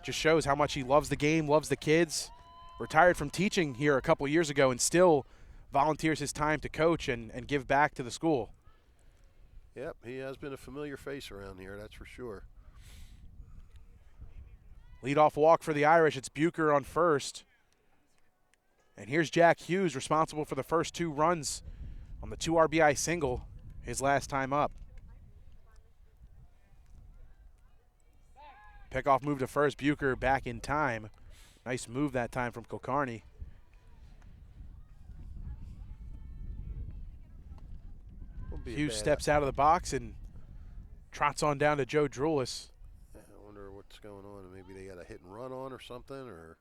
just shows how much he loves the game, loves the kids. Retired from teaching here a couple years ago and still volunteers his time to coach and give back to the school. Yep, he has been a familiar face around here, that's for sure. Leadoff walk for the Irish. It's Bucher on first. And here's Jack Hughes, responsible for the first 2 runs on the 2 RBI single his last time up. Pickoff move to first. Bucher back in time. Nice move that time from Kulkarni. Hughes steps out of the box and trots on down to Joe Drulis. I wonder what's going on. Maybe they got a hit and run on or something, or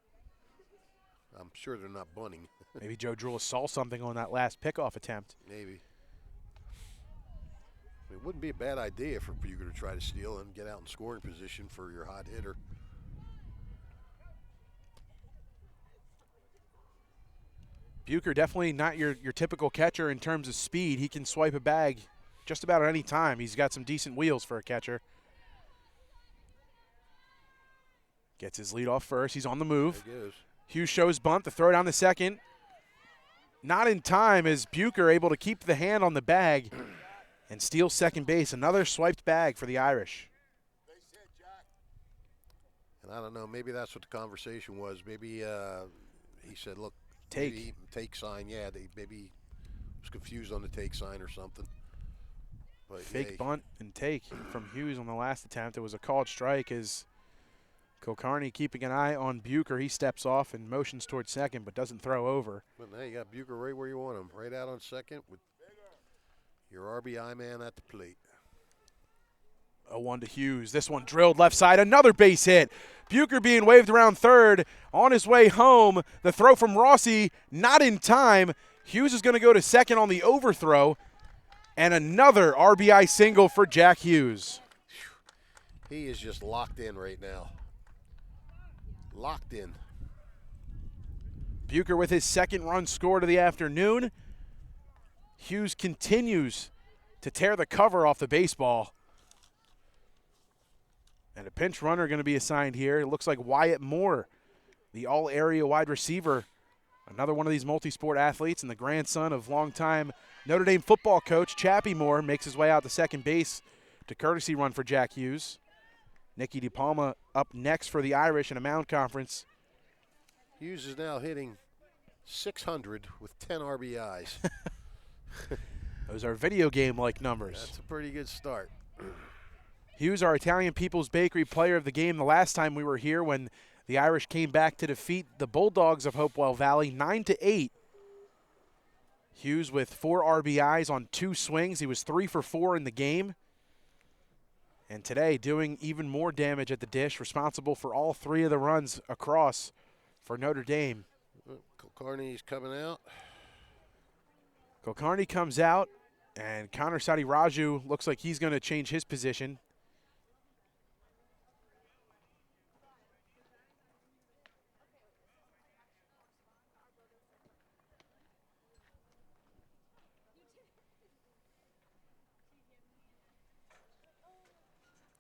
I'm sure they're not bunting. Maybe Joe Drulis saw something on that last pickoff attempt. Maybe. It wouldn't be a bad idea for Bucher to try to steal and get out in scoring position for your hot hitter. Bucher definitely not your typical catcher in terms of speed. He can swipe a bag just about at any time. He's got some decent wheels for a catcher. Gets his lead off first. He's on the move. There he goes. Hughes shows bunt. The throw down the second. Not in time as Bucher able to keep the hand on the bag and steal second base. Another swiped bag for the Irish. And I don't know, maybe that's what the conversation was. Maybe he said, look, take sign. Yeah, maybe he was confused on the take sign or something. But fake bunt and take from Hughes on the last attempt. It was a called strike as Kulkarni keeping an eye on Bucher. He steps off and motions towards second but doesn't throw over. But now you got Bucher right where you want him, right out on second with your RBI man at the plate. 0-1 to Hughes. This one drilled left side. Another base hit. Bucher being waved around third. On his way home, the throw from Rossi not in time. Hughes is going to go to second on the overthrow. And another RBI single for Jack Hughes. He is just locked in right now. Locked in. Bucher with his second run scored of the afternoon. Hughes continues to tear the cover off the baseball. And a pinch runner going to be assigned here. It looks like Wyatt Moore, the all-area wide receiver. Another one of these multi-sport athletes and the grandson of longtime Notre Dame football coach Chappie Moore makes his way out to second base to courtesy run for Jack Hughes. Nicky DePalma up next for the Irish in a mound conference. Hughes is now hitting 600 with 10 RBIs. Those are video game-like numbers. That's a pretty good start. Hughes, our Italian People's Bakery player of the game the last time we were here when the Irish came back to defeat the Bulldogs of Hopewell Valley 9-8. Hughes with 4 RBIs on 2 swings. He was 3 for 4 in the game. And today doing even more damage at the dish, responsible for all 3 of the runs across for Notre Dame. Kulkarni's coming out. Kulkarni comes out, and Connor Sadiraju looks like he's going to change his position.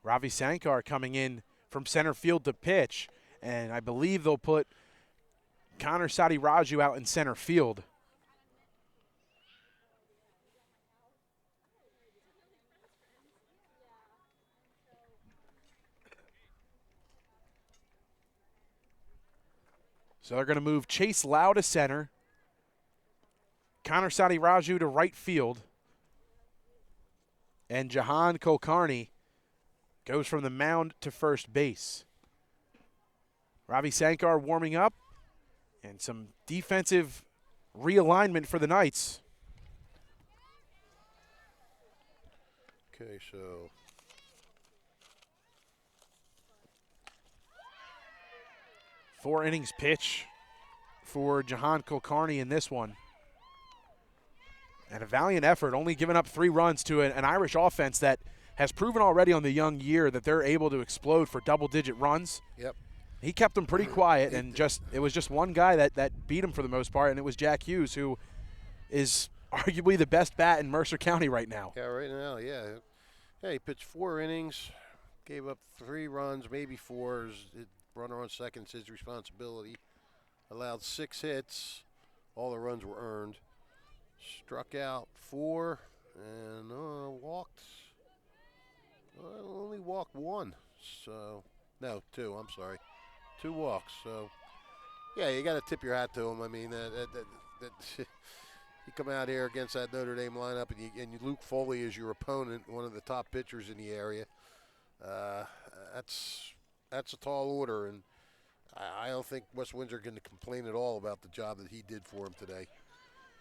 Ravi Sankar coming in from center field to pitch, and I believe they'll put Connor Sadiraju out in center field. So they're going to move Chase Lau to center, Connor Sadiraju to right field, and Jahan Kulkarni goes from the mound to first base. Ravi Sankar warming up, and some defensive realignment for the Knights. Okay, so four innings pitch for Jahan Kulkarni in this one. And a valiant effort, only giving up 3 runs to an Irish offense that has proven already on the young year that they're able to explode for double-digit runs. Yep. He kept them pretty quiet, and it was just one guy that beat him for the most part, and it was Jack Hughes, who is arguably the best bat in Mercer County right now. Yeah, right now, yeah. Yeah, he pitched 4 innings, gave up 3 runs, maybe 4. Runner on second, it's his responsibility. Allowed 6 hits. All the runs were earned. Struck out 4 and walked. Only walked 1. So, no, 2, I'm sorry. 2 walks. So, Yeah, you got to tip your hat to him. I mean, you come out here against that Notre Dame lineup, and Luke Foley is your opponent, one of the top pitchers in the area. That's a tall order, and I don't think West Windsor can complain at all about the job that he did for him today.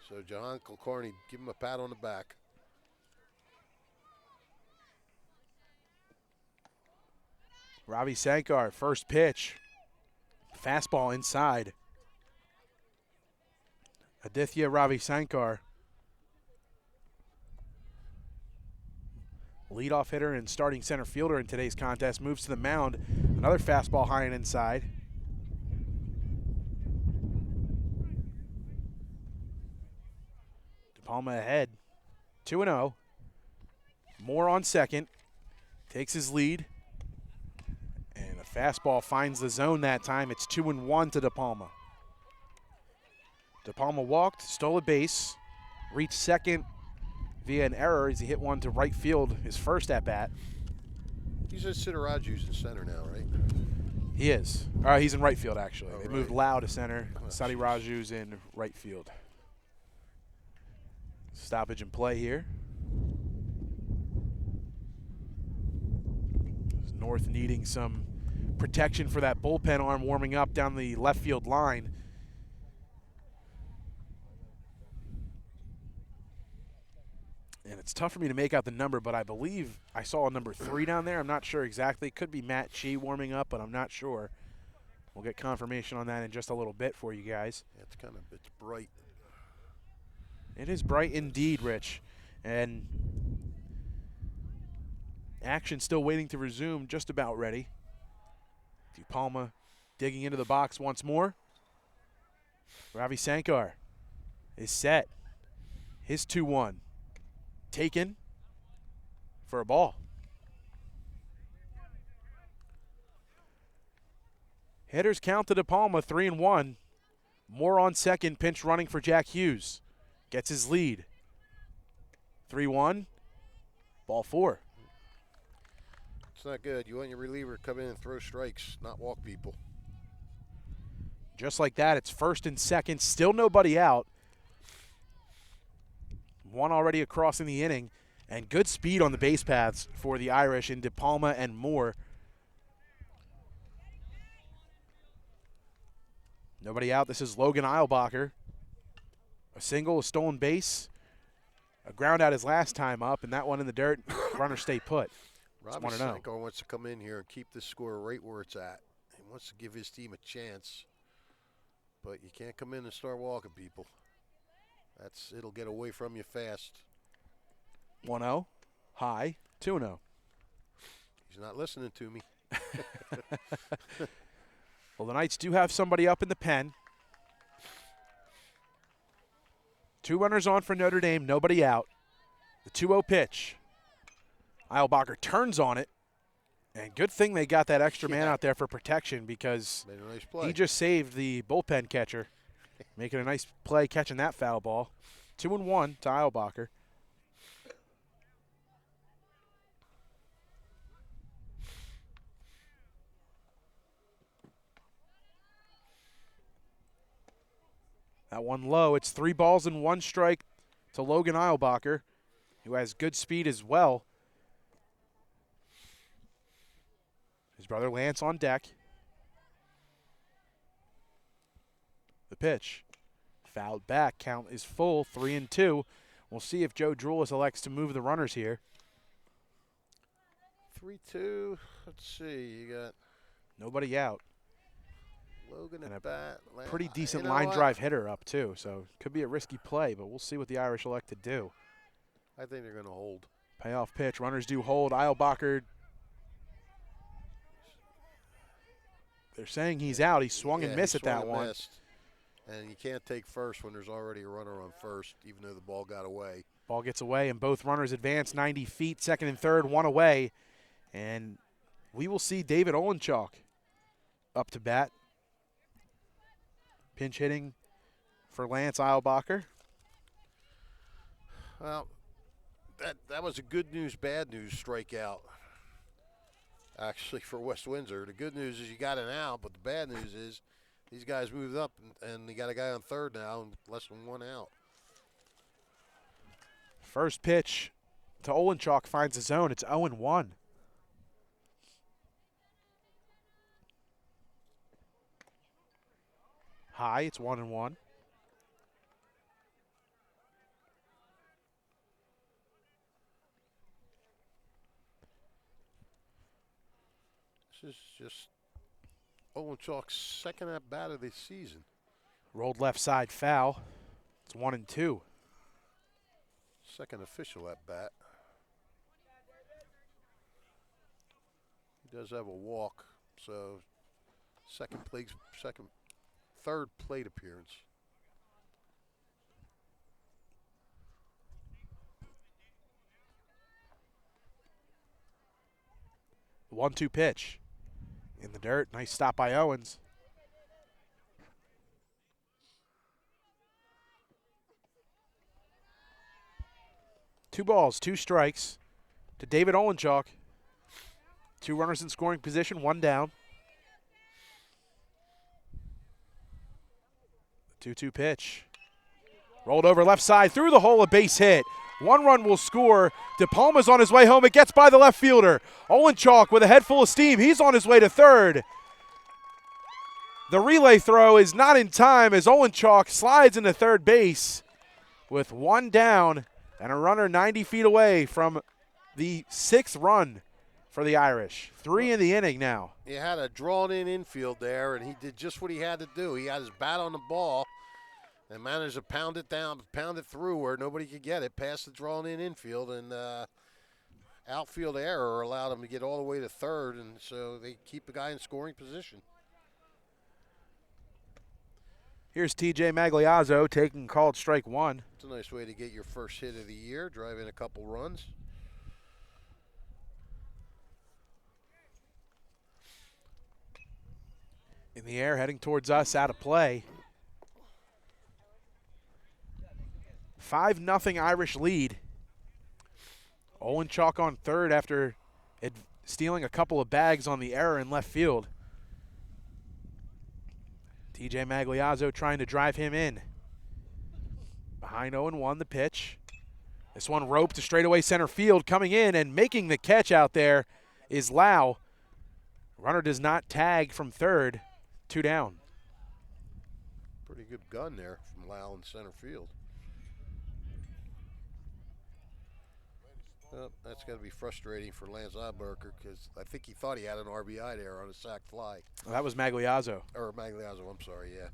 So, Jahan Kulkarni, give him a pat on the back. Ravi Sankar, first pitch. Fastball inside. Aditya Ravi Sankar, leadoff hitter and starting center fielder in today's contest, moves to the mound. Another fastball high and inside. De Palma ahead, 2-0. Moore on second, takes his lead. And a fastball finds the zone that time. It's 2-1 to De Palma. De Palma walked, stole a base, reached second via an error as he hit one to right field, his first at-bat. He's at Sidaraju's in center now, right? He is. He's in right field, actually. They moved Lau to center. Sadi Raju's in right field. Stoppage in play here. North needing some protection for that bullpen arm warming up down the left field line. And it's tough for me to make out the number, but I believe I saw a number 3 down there. I'm not sure exactly. Could be Matt Chi warming up, but I'm not sure. We'll get confirmation on that in just a little bit for you guys. Yeah, it's bright. It is bright indeed, Rich. And action still waiting to resume, just about ready. De Palma digging into the box once more. Ravi Sankar is set. His 2-1. Taken for a ball. Hitters count to De Palma, 3-1. Moore on second, pinch running for Jack Hughes. Gets his lead. 3-1, ball 4. It's not good. You want your reliever to come in and throw strikes, not walk people. Just like that, it's first and second, still nobody out. One already across in the inning, and good speed on the base paths for the Irish in De Palma and Moore. Nobody out. This is Logan Eilbacher. A single, a stolen base, a ground out his last time up, and that one in the dirt. Runner stay put. Ravi Sankar wants to come in here and keep this score right where it's at. He wants to give his team a chance, but you can't come in and start walking people. It'll get away from you fast. 1-0, high, 2-0. He's not listening to me. Well, the Knights do have somebody up in the pen. 2 runners on for Notre Dame, nobody out. The 2-0 pitch. Eilbacher turns on it, and good thing they got that extra man out there for protection because made a nice play. He just saved the bullpen catcher, making a nice play catching that foul ball. 2-1 to Eilbacher. That one low. It's 3 balls and 1 strike to Logan Eilbacher, who has good speed as well. His brother Lance on deck. The pitch. Fouled back. Count is full. 3-2. We'll see if Joe Drulis elects to move the runners here. 3-2. Let's see. You got nobody out. Logan and at bat. Pretty decent line drive hitter up, too. So could be a risky play, but we'll see what the Irish elect to do. I think they're going to hold. Payoff pitch. Runners do hold. Eilbacher. They're saying he's out. He swung and missed at that one. And you can't take first when there's already a runner on first, even though the ball got away. Ball gets away, and both runners advance 90 feet. Second and third, one away. And we will see David Olenchuk up to bat. Pinch hitting for Lance Eilbacher. Well, that was a good news, bad news strikeout, actually, for West Windsor. The good news is you got an out, but the bad news is These guys moved up, and they got a guy on third now, and less than 1 out. First pitch to Olenchuk finds the zone. It's 0-1. High, it's 1-1. This is just Olenchuk's second at bat of the season. Rolled left side foul. It's 1-2. Second official at bat. He does have a walk, so third plate appearance. The 1-2 pitch. In the dirt. Nice stop by Owens. Two balls, 2 strikes to David Olenchuk. 2 runners in scoring position, 1 down. 2-2 pitch. Rolled over left side, through the hole, a base hit. 1 run will score. DePalma's on his way home. It gets by the left fielder. Olenchuk with a head full of steam. He's on his way to third. The relay throw is not in time as Olenchuk slides into third base with 1 down and a runner 90 feet away from the 6th run for the Irish. 3 in the inning now. He had a drawn-in infield there, and he did just what he had to do. He had his bat on the ball and managed to pound it down, pound it through where nobody could get it, past the drawn-in infield, and outfield error allowed him to get all the way to third, and so they keep the guy in scoring position. Here's TJ Magliazzo taking called strike 1. It's a nice way to get your first hit of the year, drive in a couple runs. In the air, heading towards us, out of play. 5-0 Irish lead. Olenchuk on third after stealing a couple of bags on the error in left field. TJ Magliazzo trying to drive him in. Behind 0-1, the pitch. This one roped to straightaway center field. Coming in and making the catch out there is Lau. Runner does not tag from third. 2 down. Pretty good gun there from Lau in center field. Well, that's got to be frustrating for Lance Eilberger because I think he thought he had an RBI there on a sac fly. Well, that was Magliazzo. Or Magliazzo, I'm sorry, yeah.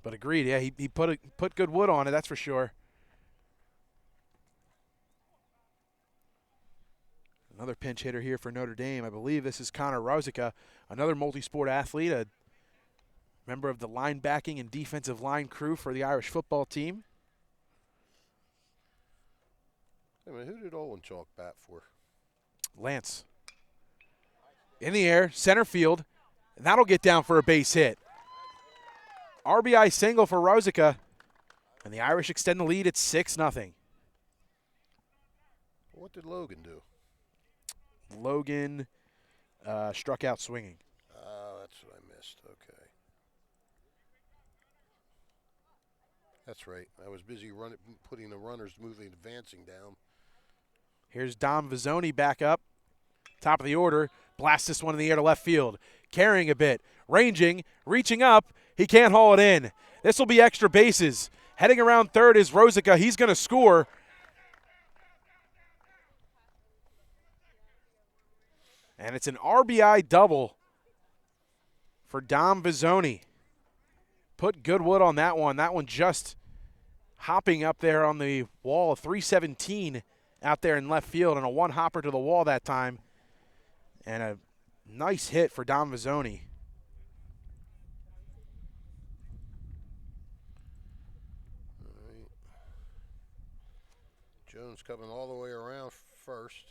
But agreed, yeah, he put good wood on it, that's for sure. Another pinch hitter here for Notre Dame. I believe this is Connor Rosica, another multi-sport athlete, a member of the linebacking and defensive line crew for the Irish football team. I mean, who did Olenchuk bat for? Lance. In the air, center field, and that'll get down for a base hit. RBI single for Rosica, and the Irish extend the lead at 6-0. What did Logan do? Logan struck out swinging. That's what I missed. Okay. That's right. I was busy putting the runners moving, advancing down. Here's Dom Vizzoni back up. Top of the order. Blasts this one in the air to left field. Carrying a bit. Ranging. Reaching up. He can't haul it in. This will be extra bases. Heading around third is Rosica. He's going to score. And it's an RBI double for Dom Vizzoni. Put good wood on that one. That one just hopping up there on the wall. 317 out there in left field, and a one-hopper to the wall that time. And a nice hit for Dom Vizzoni. All right. Jones coming all the way around first.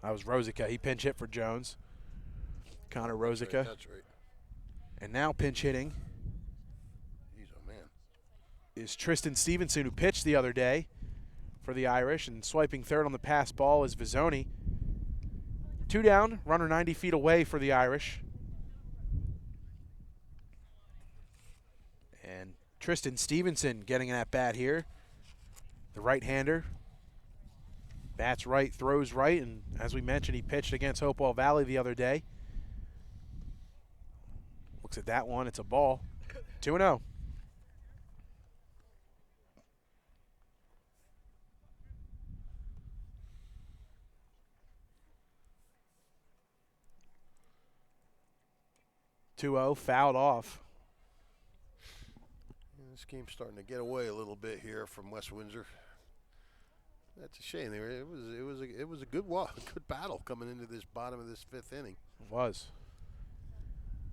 That was Rosica. He pinch hit for Jones. Connor Rosica. That's right. And now pinch hitting He's a man. is Tristan Stevenson, who pitched the other day for the Irish, and swiping third on the pass ball is Vizzoni. 2 down, runner 90 feet away for the Irish. Tristan Stevenson getting an at-bat here. The right-hander. Bats right, throws right, and as we mentioned, he pitched against Hopewell Valley the other day. Looks at that one, it's a ball. 2-0. Fouled off. This game's starting to get away a little bit here from West Windsor. That's a shame. It was a good good battle coming into this bottom of this 5th inning. It was.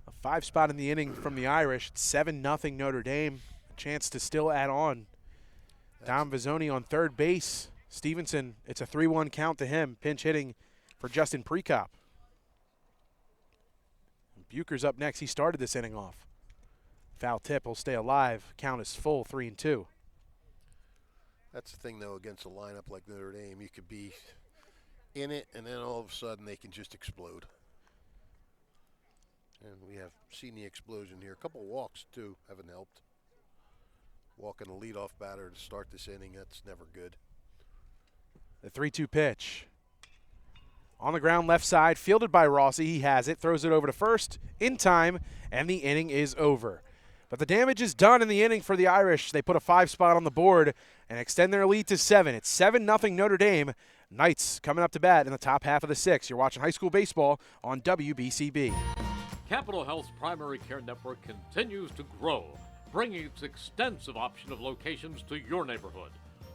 A 5 spot in the inning from the Irish. 7-0 Notre Dame. A chance to still add on. Dom Vizzoni on third base. Stevenson, it's a 3-1 count to him. Pinch hitting for Justin Prekop. Bucher's up next. He started this inning off. Foul tip. He'll stay alive. Count is full, 3-2. That's the thing, though, against a lineup like Notre Dame. You could be in it, and then all of a sudden they can just explode. And we have seen the explosion here. A couple walks, too, haven't helped. Walking a leadoff batter to start this inning, that's never good. The 3-2 pitch. On the ground, left side, fielded by Rossi. He has it, throws it over to first in time, and the inning is over. But the damage is done in the inning for the Irish. They put a 5 spot on the board and extend their lead to 7. It's 7-0 Notre Dame. Knights coming up to bat in the top half of the 6th. You're watching high school baseball on WBCB. Capital Health's primary care network continues to grow, bringing its extensive option of locations to your neighborhood.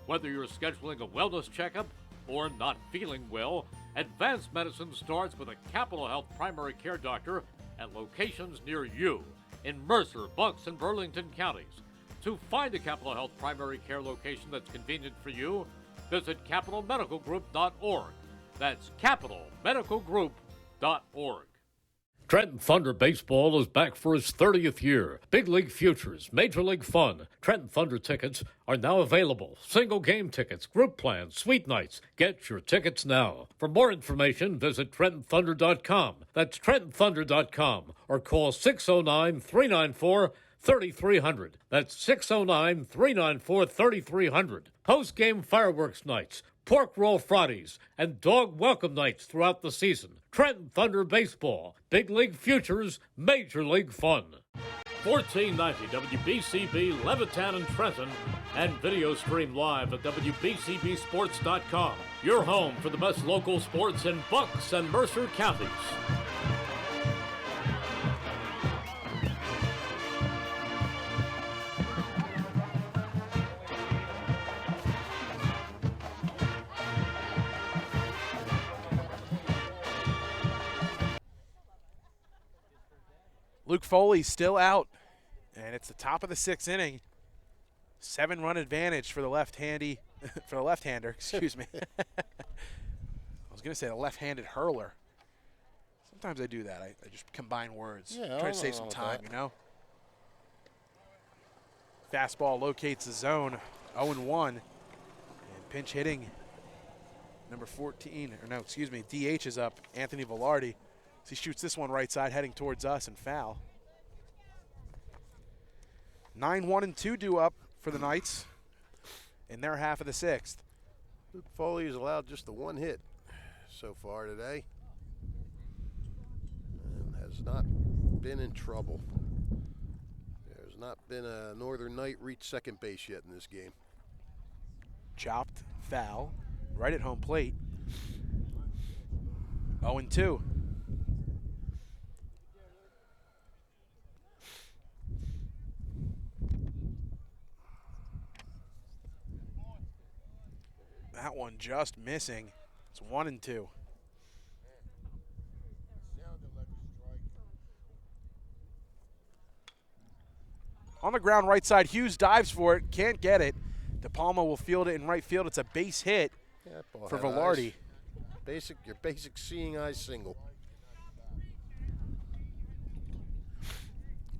Whether you're scheduling a wellness checkup or not feeling well, advanced medicine starts with a Capital Health primary care doctor at locations near you in Mercer, Bucks, and Burlington counties. To find a Capital Health primary care location that's convenient for you, visit capitalmedicalgroup.org. That's capitalmedicalgroup.org. Trenton Thunder Baseball is back for its 30th year. Big League Futures, Major League Fun. Trenton Thunder tickets are now available. Single game tickets, group plans, suite nights. Get your tickets now. For more information, visit TrentonThunder.com. That's TrentonThunder.com or call 609-394-3300. That's 609-394-3300. Post-game fireworks nights, pork roll Fridays, and dog welcome nights throughout the season. Trenton Thunder Baseball, Big League Futures, Major League Fun. 1490 WBCB, Levitan and Trenton, and video stream live at WBCBsports.com. Your home for the best local sports in Bucks and Mercer counties. Luke Foley's still out, and it's the top of the 6th inning. 7-run advantage for the left-hander, excuse me. I was going to say the left-handed hurler. Sometimes I do that. I just combine words. Yeah, try to save some time, you know. Fastball locates the zone, 0-1. And pinch hitting, number 14, or no, excuse me, DH is up, Anthony Velarde. So he shoots this one right side, heading towards us, and foul. 9-1-2 due up for the Knights in their half of the 6th. Luke Foley has allowed just the 1 hit so far today and has not been in trouble. There's not been a Northern Knight reach second base yet in this game. Chopped, foul, right at home plate. 0-2. That one just missing. It's 1-2. On the ground, right side, Hughes dives for it, can't get it. De Palma will field it in right field. It's a base hit for Velarde. Your basic seeing eye single.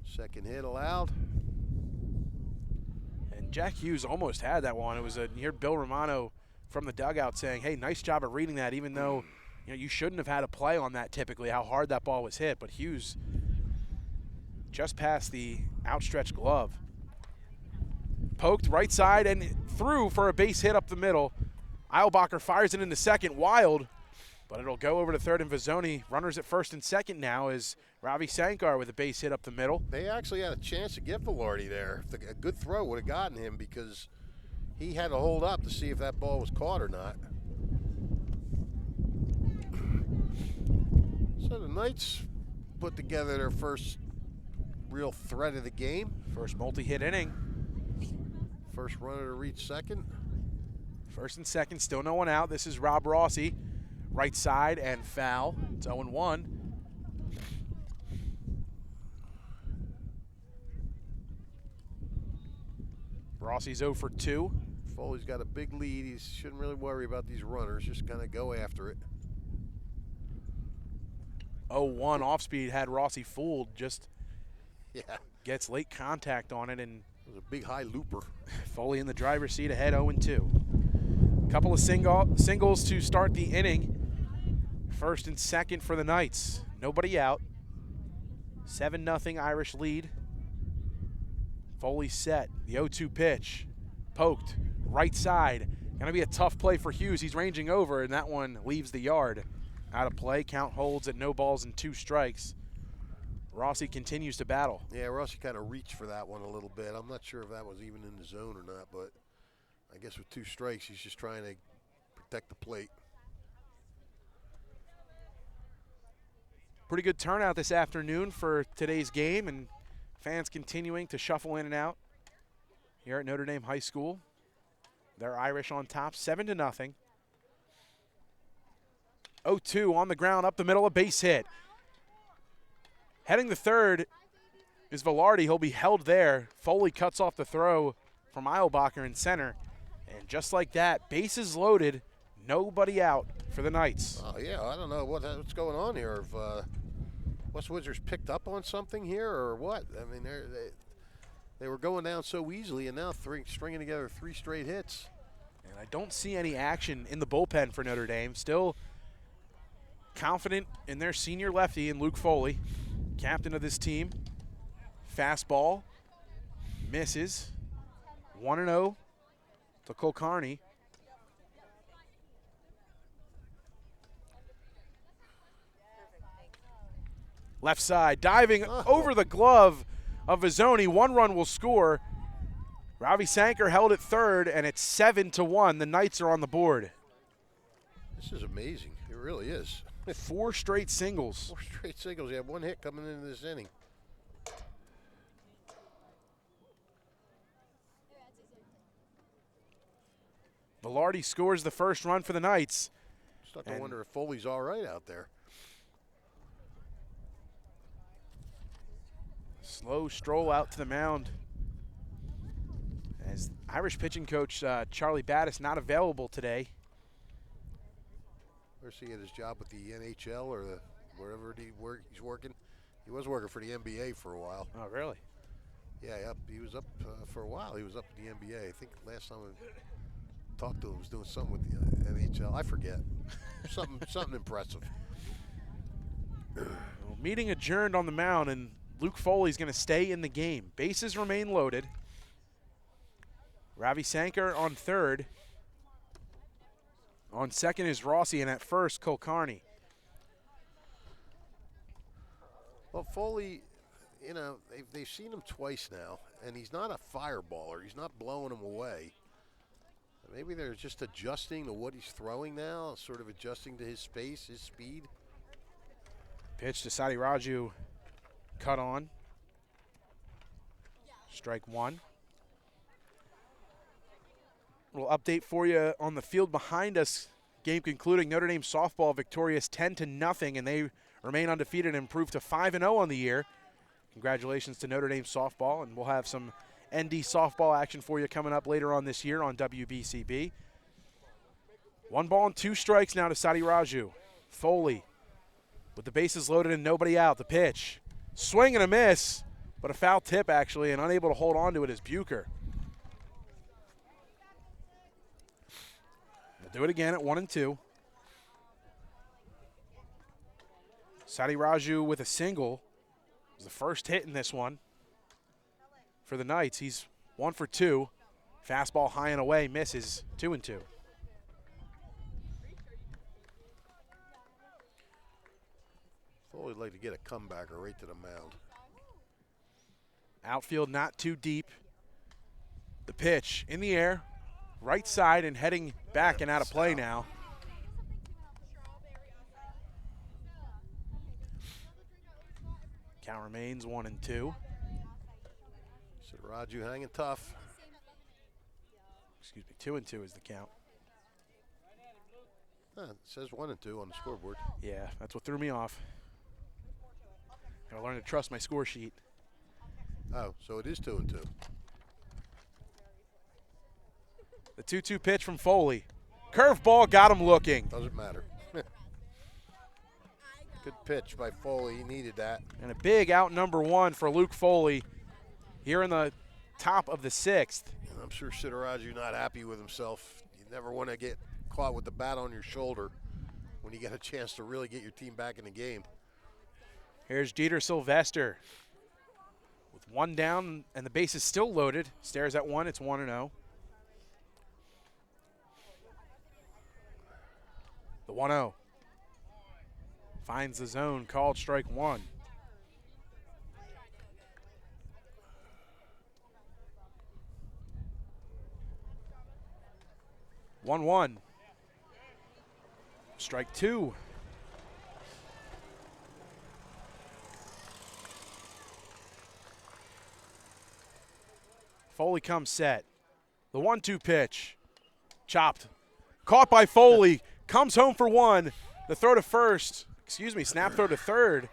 Second hit allowed. And Jack Hughes almost had that one. It was you heard Bill Romano from the dugout saying, hey, nice job of reading that, even though you shouldn't have had a play on that typically, how hard that ball was hit. But Hughes just past the outstretched glove. Poked right side and through for a base hit up the middle. Eilbacher fires it into second, wild, but it'll go over to third and Vizzoni. Runners at first and second now is Ravi Sankar with a base hit up the middle. They actually had a chance to get Velarde there. A good throw would have gotten him because he had to hold up to see if that ball was caught or not. So the Knights put together their first real threat of the game. First multi-hit inning. First runner to reach second. First and second, still no one out. This is Rob Rossi, right side and foul. It's 0-1. Rossi's 0 for 2. Foley's got a big lead. He shouldn't really worry about these runners. Just kind of go after it. 0-1 off speed had Rossi fooled. Just gets late contact on it, and it was a big high looper. Foley in the driver's seat ahead 0-2. Couple of singles to start the inning. First and second for the Knights. Nobody out. 7-0 Irish lead. Foley set. The 0-2 pitch. Poked. Right side. Going to be a tough play for Hughes. He's ranging over, and that one leaves the yard. Out of play. Count holds at no balls and 2 strikes. Rossi continues to battle. Yeah, Rossi kind of reached for that one a little bit. I'm not sure if that was even in the zone or not, but I guess with 2 strikes, he's just trying to protect the plate. Pretty good turnout this afternoon for today's game, and fans continuing to shuffle in and out here at Notre Dame High School. They're Irish on top, 7-0. 0-2 on the ground, up the middle, a base hit. Heading to third is Velarde. He'll be held there. Foley cuts off the throw from Eilbacher in center. And just like that, bases loaded, nobody out for the Knights. Oh, yeah, I don't know what's going on here. If West Windsor's picked up on something here or what? I mean, they were going down so easily, and now stringing together 3 straight hits. And I don't see any action in the bullpen for Notre Dame. Still confident in their senior lefty in Luke Foley, captain of this team. Fastball misses. 1-0 to Kulkarni. Left side, diving over the glove of Vizzoni. 1 run will score. Ravi Sankar held it third, and it's 7-1. The Knights are on the board. This is amazing. It really is. 4 straight singles. 4 straight singles. You have 1 hit coming into this inning. Velarde scores the first run for the Knights. Start to wonder if Foley's all right out there. Slow stroll out to the mound as Irish pitching coach Charlie Battis not available today. Where's he at his job with the NHL or wherever he's working? He was working for the NBA for a while. Oh, really? Yeah, he was up for a while. He was up in the NBA. I think last time I talked to him, he was doing something with the NHL. I forget. something impressive. Well, meeting adjourned on the mound, and Luke Foley's going to stay in the game. Bases remain loaded. Ravi Sankar on third. On second is Rossi, and at first, Kulkarni. Well, Foley, you know, they've seen him twice now, and he's not a fireballer. He's not blowing them away. Maybe they're just adjusting to what he's throwing now, sort of adjusting to his space, his speed. Pitch to Sadi Raju, cut on. Strike 1. Little update for you on the field behind us. Game concluding, Notre Dame softball victorious 10-0, and they remain undefeated and improved to 5-0 on the year. Congratulations to Notre Dame softball, and we'll have some ND softball action for you coming up later on this year on WBCB. 1 ball and 2 strikes now to Sadi Raju. Foley with the bases loaded and nobody out. The pitch, swing and a miss, but a foul tip actually, and unable to hold on to it is Bucher. We'll do it again at 1-2. Sadi Raju with a single. It was the first hit in this one for the Knights. He's 1 for 2. Fastball high and away, misses. 2-2. Foley would like to get a comebacker right to the mound. Outfield not too deep. The pitch in the air, right side and heading back and out of play now. Count remains 1-2. Raju hanging tough. Excuse me, 2-2 is the count. It says 1-2 on the scoreboard. Yeah, that's what threw me off. Gotta learn to trust my score sheet. Oh, so it is 2-2. The 2-2 pitch from Foley. Curveball got him looking. Doesn't matter. Good pitch by Foley. He needed that. And a big out number 1 for Luke Foley here in the top of the 6th. And I'm sure Sitaraju not happy with himself. You never want to get caught with the bat on your shoulder when you get a chance to really get your team back in the game. Here's Jeter Sylvester with 1 down and the base is still loaded. Stares at 1, it's 1-0. The 1-0. Finds the zone, called strike 1. One. Strike 2. Foley comes set. The 1-2 pitch. Chopped. Caught by Foley. Comes home for 1. The throw to first. Snap throw to third.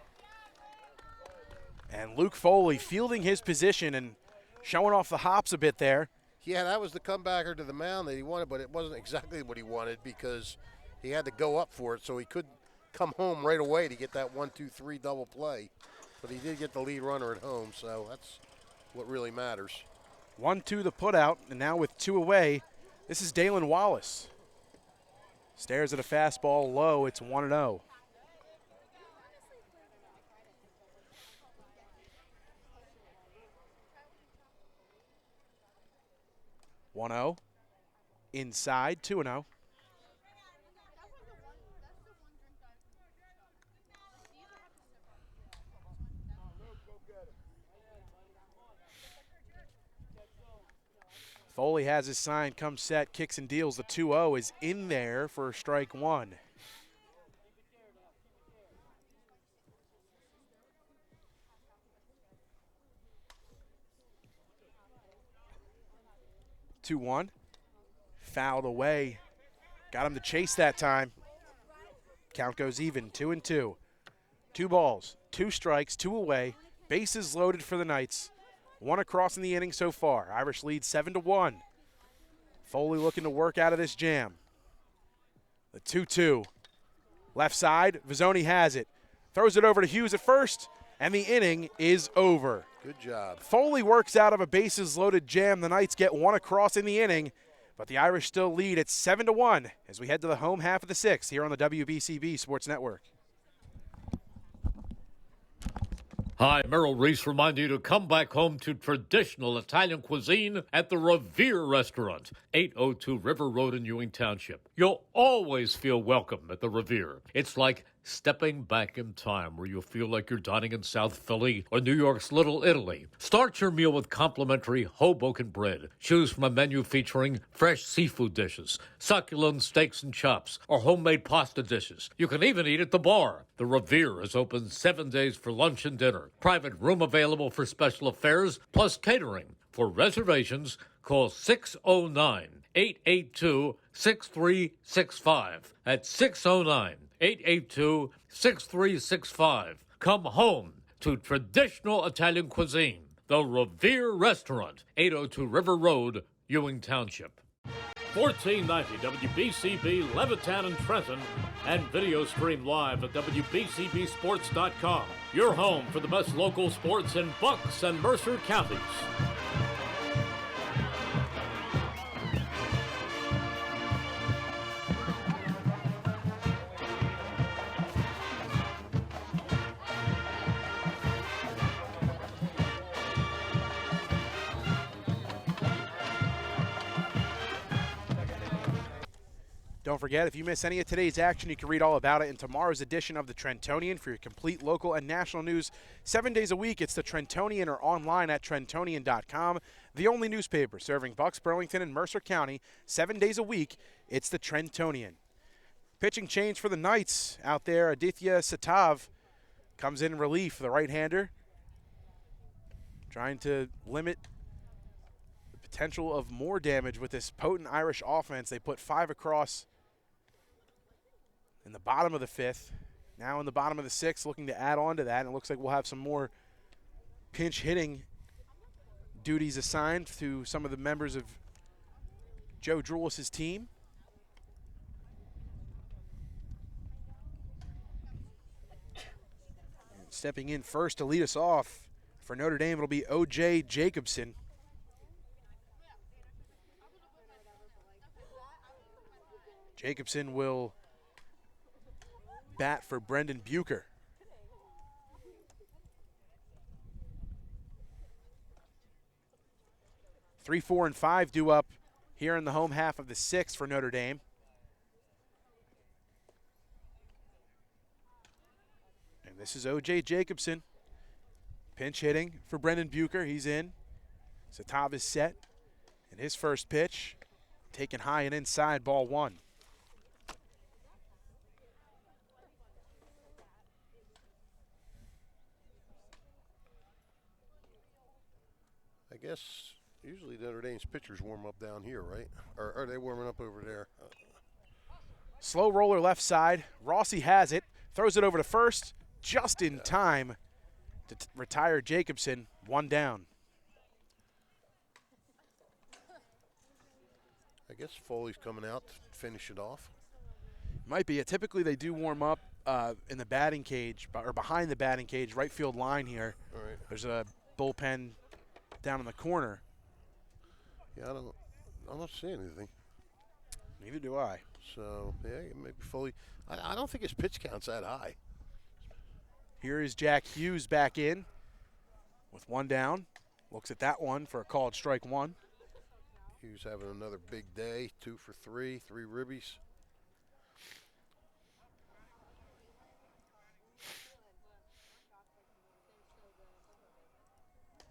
And Luke Foley fielding his position and showing off the hops a bit there. Yeah, that was the comebacker to the mound that he wanted, but it wasn't exactly what he wanted because he had to go up for it, so he couldn't come home right away to get that 1-2-3 double play. But he did get the lead runner at home, so that's what really matters. 1-2 the putout, and now with 2 away, this is Dalen Wallace. Stares at a fastball low, it's 1-0. Inside, 2-0. Foley has his sign, comes set, kicks and deals. The 2-0 is in there for strike 1. Two 1, fouled away. Got him to chase that time. Count goes even, 2-2. 2 balls, 2 strikes, 2 away. Bases loaded for the Knights. 1 across in the inning so far. Irish lead 7-1. Foley looking to work out of this jam. The 2-2. Left side, Vizzoni has it. Throws it over to Hughes at first, and the inning is over. Good job. Foley works out of a bases-loaded jam. The Knights get 1 across in the inning, but the Irish still lead at 7-1 as we head to the home half of the 6th here on the WBCB Sports Network. Hi, Merrill Reese reminding you to come back home to traditional Italian cuisine at the Revere Restaurant, 802 River Road in Ewing Township. You'll always feel welcome at the Revere. It's like stepping back in time where you'll feel like you're dining in South Philly or New York's Little Italy. Start your meal with complimentary Hoboken bread. Choose from a menu featuring fresh seafood dishes, succulent steaks and chops, or homemade pasta dishes. You can even eat at the bar. The Revere is open 7 days for lunch and dinner. Private room available for special affairs, plus catering. For reservations, call 609-882-6365. That's 609-882-6365. Come home to traditional Italian cuisine. The Revere Restaurant, 802 River Road, Ewing Township. 1490 WBCB Levittown and Trenton, and video stream live at WBCBsports.com. Your home for the best local sports in Bucks and Mercer counties. Don't forget, if you miss any of today's action, you can read all about it in tomorrow's edition of the Trentonian. For your complete local and national news 7 days a week, it's the Trentonian or online at trentonian.com. The only newspaper serving Bucks, Burlington, and Mercer County 7 days a week, it's the Trentonian. Pitching change for the Knights out there. Aditya Satav comes in relief, the right-hander, trying to limit the potential of more damage with this potent Irish offense. They put 5 across in the bottom of the 5th. Now in the bottom of the 6th, looking to add on to that. And it looks like we'll have some more pinch hitting duties assigned to some of the members of Joe Drulis' team. And stepping in first to lead us off for Notre Dame, it'll be O.J. Jacobson. Jacobson will bat for Brendan Bucher. Three, 4, and 5 due up here in the home half of the 6th for Notre Dame. And this is O.J. Jacobson. Pinch hitting for Brendan Bucher. He's in. Satav is set. And his first pitch, taken high and inside, ball 1. I guess usually Notre Dame's pitchers warm up down here, right? Or are they warming up over there? Slow roller left side. Rossi has it. Throws it over to first. Just in time to retire Jacobson. 1 down. I guess Foley's coming out to finish it off. Might be. Typically they do warm up in the batting cage, or behind the batting cage, right field line here. All right. There's a bullpen down in the corner. Yeah, I don't see anything. Neither do I. So, yeah, maybe Foley. I don't think his pitch count's that high. Here is Jack Hughes back in with 1 down. Looks at that one for a called strike 1. Hughes having another big day. 2 for 3, 3 ribbies.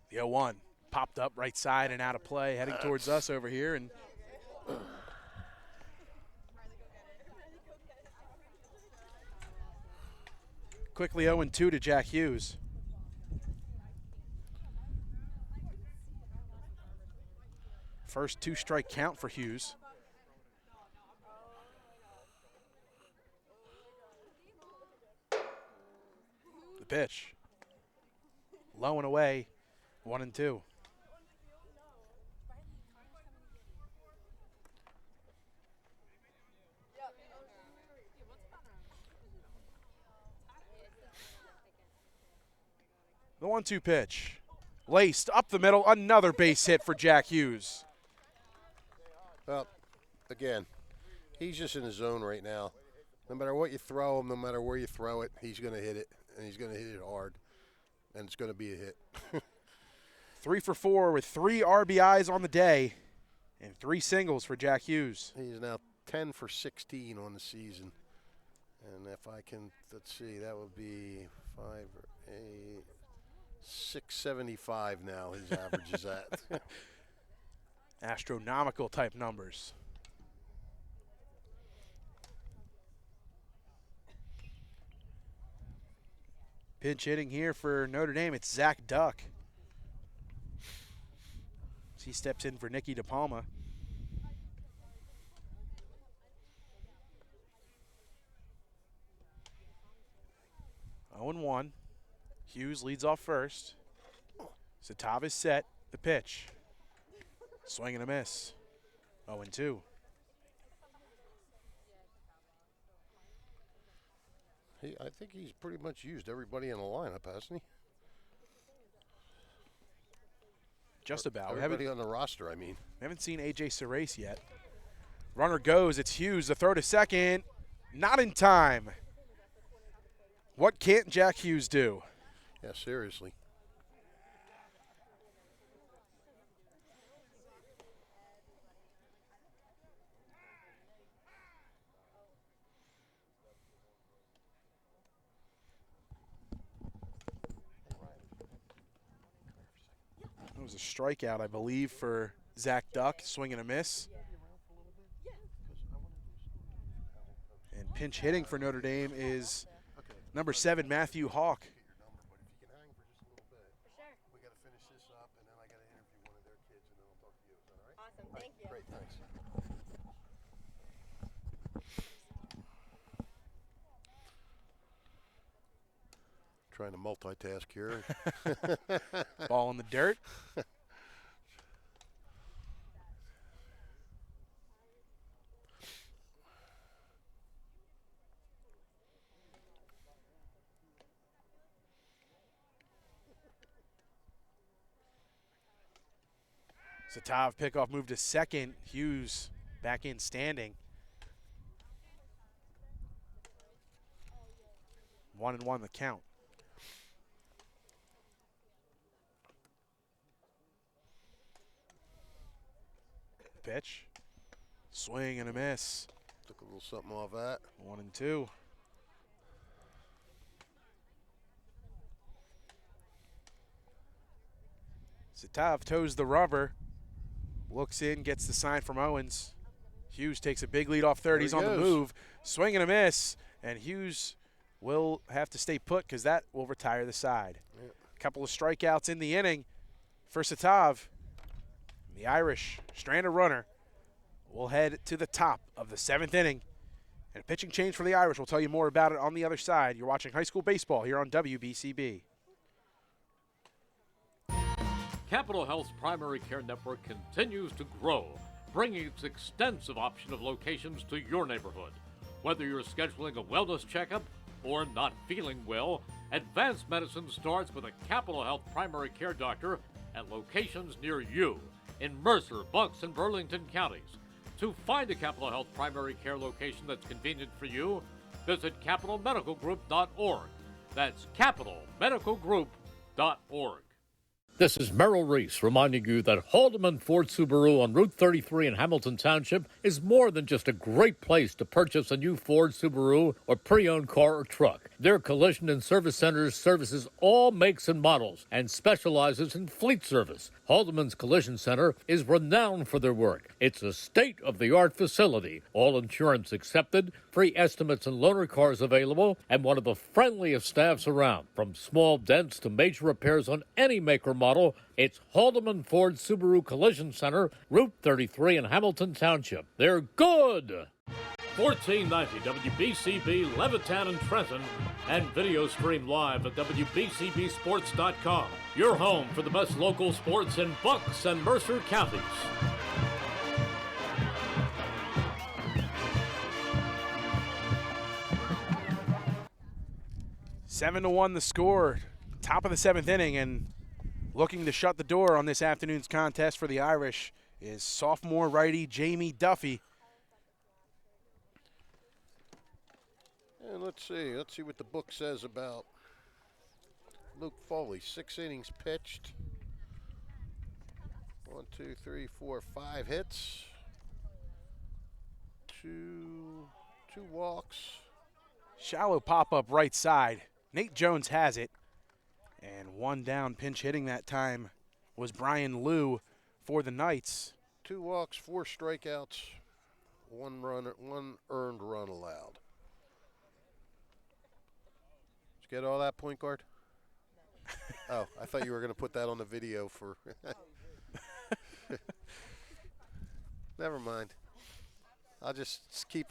The 0-1 popped up right side and out of play, heading towards us over here. And quickly 0-2 to Jack Hughes. First 2-strike count for Hughes. The pitch. Low and away, 1-2. The 1-2 pitch. Laced up the middle, another base hit for Jack Hughes. Well, again, he's just in his zone right now. No matter what you throw him, no matter where you throw it, he's going to hit it, and he's going to hit it hard, and it's going to be a hit. 3 for 4 with 3 RBIs on the day and 3 singles for Jack Hughes. He's now 10 for 16 on the season. And if I can, let's see, that would be 5 or 8, 675 now his average is at. Astronomical type numbers. Pinch hitting here for Notre Dame, it's Zach Duck. He steps in for Nicky DePalma. Oh, 0-1. Hughes leads off first. Satav is set. The pitch. Swing and a miss. 0-2. I think he's pretty much used everybody in the lineup, hasn't he? Just about. Everybody on the roster, I mean. We haven't seen A.J. Serace yet. Runner goes. It's Hughes. The throw to second. Not in time. What can't Jack Hughes do? Yeah, seriously. was a strikeout, I believe, for Zach Duck, swing and a miss. And pinch hitting for Notre Dame is number 7, Matthew Hawk. Thank you. Great, thanks. Trying to multitask here. Ball in the dirt. Satov pickoff move to second. Hughes back in standing. 1-1 the count. Pitch. Swing and a miss. Took a little something off that. 1-2. Satov toes the rubber. Looks in, gets the sign from Owens. Hughes takes a big lead off third. He's on the move. Swing and a miss. And Hughes will have to stay put because that will retire the side. A couple of strikeouts in the inning for Satov. The Irish stranded runner will head to the top of the 7th inning. And a pitching change for the Irish. We'll tell you more about it on the other side. You're watching high school baseball here on WBCB. Capital Health's primary care network continues to grow, bringing its extensive option of locations to your neighborhood. Whether you're scheduling a wellness checkup or not feeling well, advanced medicine starts with a Capital Health primary care doctor at locations near you in Mercer, Bucks, and Burlington counties. To find a Capital Health primary care location that's convenient for you, visit capitalmedicalgroup.org. That's capitalmedicalgroup.org. This is Merrill Reese reminding you that Haldeman Ford Subaru on Route 33 in Hamilton Township is more than just a great place to purchase a new Ford, Subaru, or pre-owned car or truck. Their collision and service centers services all makes and models and specializes in fleet service. Haldeman's Collision Center is renowned for their work. It's a state-of-the-art facility, all insurance accepted, free estimates and loaner cars available, and one of the friendliest staffs around. From small dents to major repairs on any make or model, it's Haldeman Ford Subaru Collision Center, Route 33 in Hamilton Township. They're good! 1490 WBCB Levittown and Trenton, and video stream live at WBCBsports.com. Your home for the best local sports in Bucks and Mercer counties. Seven to 1 the score. Top of the 7th inning, and looking to shut the door on this afternoon's contest for the Irish is sophomore righty Jamie Duffy. And let's see what the book says about Luke Foley. 6 innings pitched. 1, 2, 3, 4, 5 hits. Two walks. Shallow pop-up right side. Nate Jones has it. And one down, pinch hitting that time was Brian Liu for the Knights. 2 walks, 4 strikeouts, 1 earned run allowed. Did you get all that, point guard? Oh, I thought you were going to put that on the video for. Never mind. I'll just stay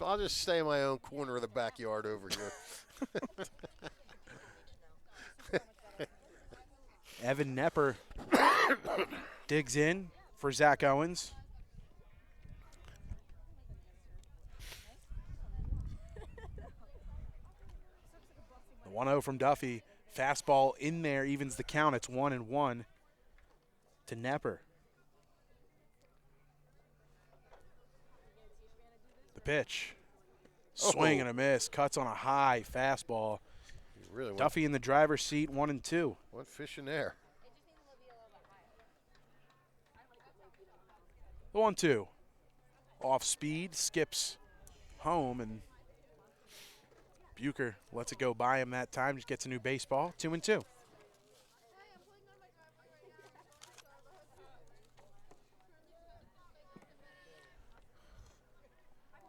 in my own corner of the backyard over here. Evan Nepper digs in for Zach Owens. The 1-0 from Duffy. Fastball in there, evens the count. It's 1-1 to Nepper. The pitch. Swing and a miss. Cuts on a high fastball. Really Duffy in the driver's seat, 1-2. One fish in there. The 1-2. Off speed, skips home, and Bucher lets it go by him that time. Just gets a new baseball, 2-2.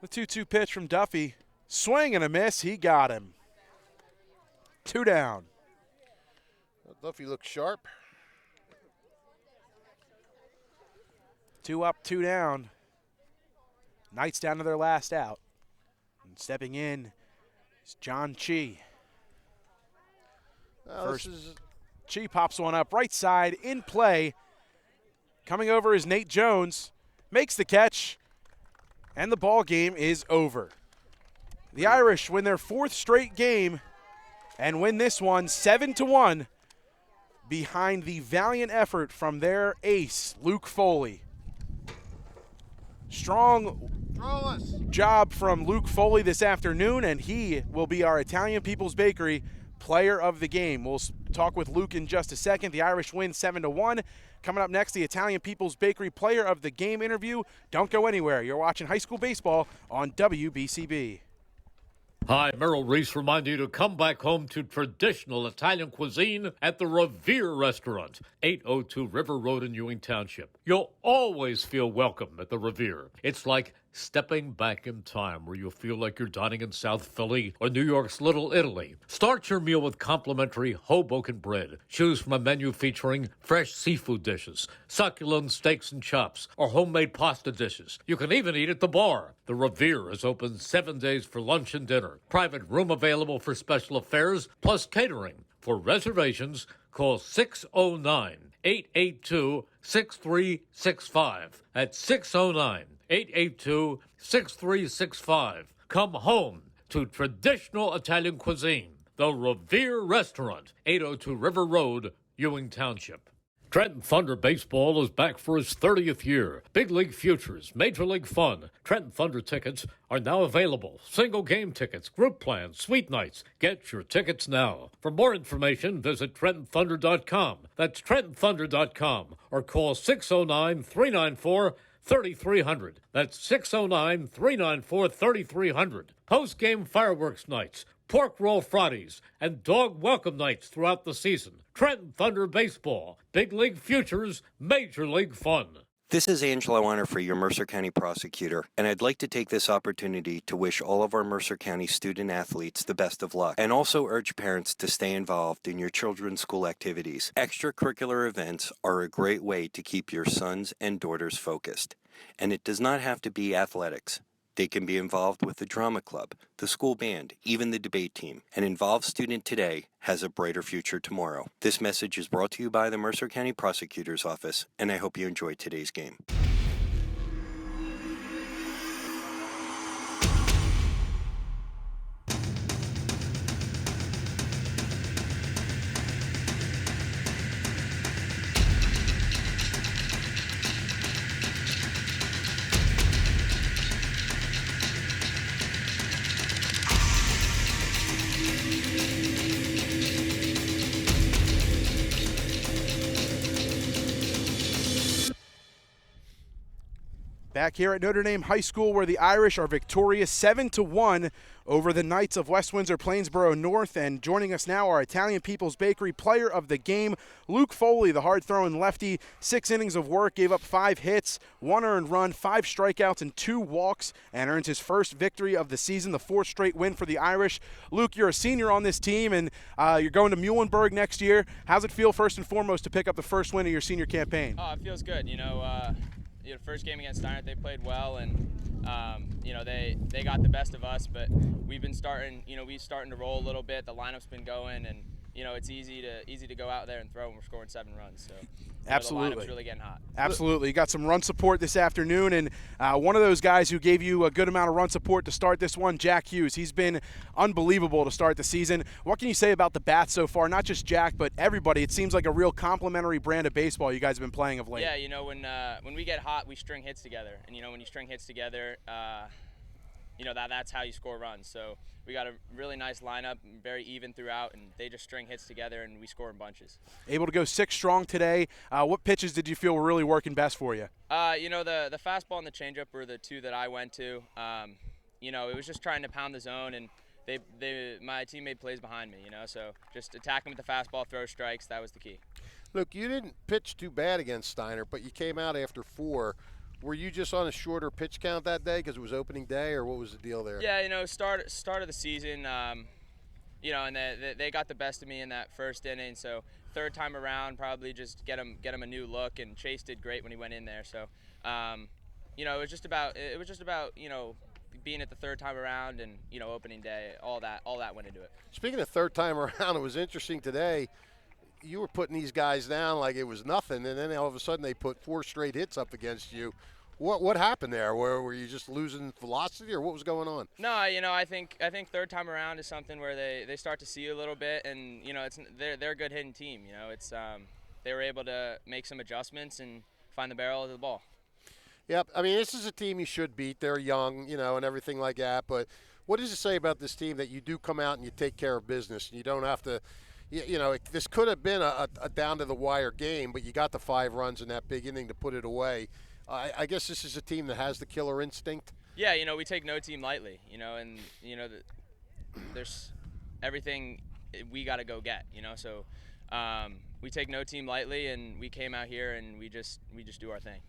The 2-2 pitch from Duffy. Swing and a miss. He got him. 2 down. Duffy looks sharp. 2 up, 2 down. Knights down to their last out. And stepping in is John Chi. First, Chi pops one up right side in play. Coming over is Nate Jones. Makes the catch. And the ball game is over. The Irish win their 4th straight game and win this one 7-1 behind the valiant effort from their ace, Luke Foley. Strong job from Luke Foley this afternoon, and he will be our Italian People's Bakery player of the game. We'll talk with Luke in just a second. The Irish win 7-1. Coming up next, the Italian People's Bakery player of the game interview. Don't go anywhere. You're watching high school baseball on WBCB. Hi, Merrill Reese reminding you to come back home to traditional Italian cuisine at the Revere Restaurant, 802 River Road in Ewing Township. You'll always feel welcome at the Revere. It's like stepping back in time where you'll feel like you're dining in South Philly or New York's Little Italy. Start your meal with complimentary Hoboken bread. Choose from a menu featuring fresh seafood dishes, succulent steaks and chops, or homemade pasta dishes. You can even eat at the bar. The Revere is open 7 days for lunch and dinner. Private room available for special affairs, plus catering. For reservations, call 609-882-6365. That's 609-882-6365. Come home to traditional Italian cuisine. The Revere Restaurant, 802 River Road, Ewing Township. Trenton Thunder Baseball is back for its 30th year. Big League Futures, Major League Fun. Trenton Thunder tickets are now available. Single game tickets, group plans, suite nights. Get your tickets now. For more information, visit TrentonThunder.com. That's TrentonThunder.com or call 609-394-3300. That's 609-394-3300. Post-game fireworks nights, pork roll Fridays, and dog welcome nights throughout the season. Trenton Thunder Baseball. Big League Futures, Major League Fun. This is Angelo Onifree, your Mercer County prosecutor, and I'd like to take this opportunity to wish all of our Mercer County student athletes the best of luck, and also urge parents to stay involved in your children's school activities. Extracurricular events are a great way to keep your sons and daughters focused, and it does not have to be athletics. They can be involved with the drama club, the school band, even the debate team. An involved student today has a brighter future tomorrow. This message is brought to you by the Mercer County Prosecutor's Office, and I hope you enjoyed today's game. Back here at Notre Dame High School, where the Irish are victorious 7-1 over the Knights of West Windsor-Plainsboro North. And joining us now, our Italian People's Bakery player of the game, Luke Foley, the hard-throwing lefty. 6 innings of work, gave up 5 hits, 1 earned run, 5 strikeouts, and 2 walks, and earns his first victory of the season, the 4th straight win for the Irish. Luke, you're a senior on this team, and you're going to Muhlenberg next year. How's it feel, first and foremost, to pick up the first win of your senior campaign? Oh, it feels good. First game against Steiner, they played well, and they got the best of us. But we've been starting to roll a little bit. The lineup's been going, and it's easy to go out there and throw when we're scoring 7 runs. So absolutely, the lineup's really getting hot. Absolutely, you got some run support this afternoon, and one of those guys who gave you a good amount of run support to start this one, Jack Hughes. He's been unbelievable to start the season. What can you say about the bats so far? Not just Jack, but everybody. It seems like a real complimentary brand of baseball you guys have been playing of late. Yeah, when we get hot, we string hits together, and when you string hits together, that's how you score runs. So we got a really nice lineup, very even throughout, and they just string hits together, and we score in bunches. Able to go 6 strong today. What pitches did you feel were really working best for you? The fastball and the changeup were the 2 that I went to. It was just trying to pound the zone, and my teammate plays behind me, so just attacking with the fastball, throw strikes, that was the key. Look, you didn't pitch too bad against Steiner, but you came out after 4 were you just on a shorter pitch count that day because it was opening day, or what was the deal there? Yeah, start of the season, and they got the best of me in that first inning. So third time around, probably just get him a new look. And Chase did great when he went in there. So, it was just about being at the third time around and opening day. All that went into it. Speaking of third time around, it was interesting today. You were putting these guys down like it was nothing, and then all of a sudden they put 4 straight hits up against you. What happened there? Were you just losing velocity, or what was going on? No, I think third time around is something where they start to see you a little bit, and they're a good hitting team. They were able to make some adjustments and find the barrel of the ball. Yep, I mean, this is a team you should beat. They're young, and everything like that. But what does it say about this team that you do come out and you take care of business, and you don't have to? This could have been a down-to-the-wire game, but you got the 5 runs in that big inning to put it away. I guess this is a team that has the killer instinct. Yeah, we take no team lightly, and there's everything we got to go get, So we take no team lightly, and we came out here and we just do our thing.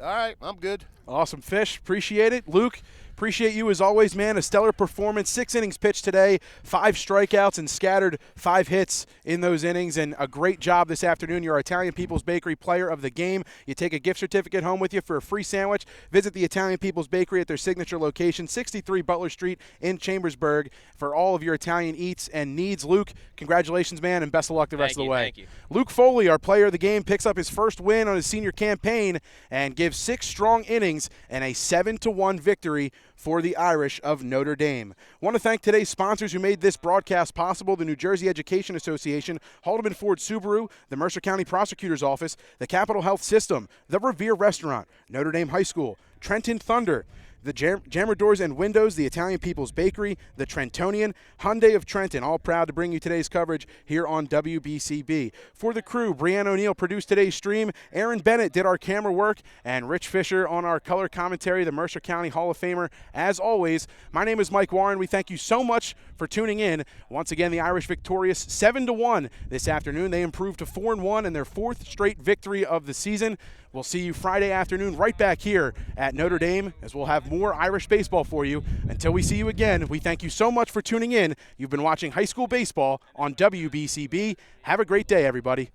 All right, I'm good. Awesome, Fish. Appreciate it. Luke, appreciate you as always, man. A stellar performance. 6 innings pitched today, 5 strikeouts, and scattered 5 hits in those innings. And a great job this afternoon. You're Italian People's Bakery Player of the Game. You take a gift certificate home with you for a free sandwich. Visit the Italian People's Bakery at their signature location, 63 Butler Street in Chambersburg, for all of your Italian eats and needs. Luke, congratulations, man, and best of luck the rest of the way. Thank you. Luke Foley, our Player of the Game, picks up his first win on his senior campaign and gives 6 strong innings and a 7-1 victory for the Irish of Notre Dame. Want to thank today's sponsors who made this broadcast possible: the New Jersey Education Association, Haldeman Ford Subaru, the Mercer County Prosecutor's Office, the Capital Health System, the Revere Restaurant, Notre Dame High School, Trenton Thunder, the Jammer Doors and Windows, the Italian People's Bakery, the Trentonian, Hyundai of Trenton, all proud to bring you today's coverage here on WBCB. For the crew, Brianna O'Neill produced today's stream, Aaron Bennett did our camera work, and Rich Fisher on our color commentary, the Mercer County Hall of Famer. As always, my name is Mike Warren. We thank you so much for tuning in. Once again, the Irish victorious 7-1 this afternoon. They improved to 4-1 in their 4th straight victory of the season. We'll see you Friday afternoon right back here at Notre Dame, as we'll have more Irish baseball for you. Until we see you again, we thank you so much for tuning in. You've been watching high school baseball on WBCB. Have a great day, everybody.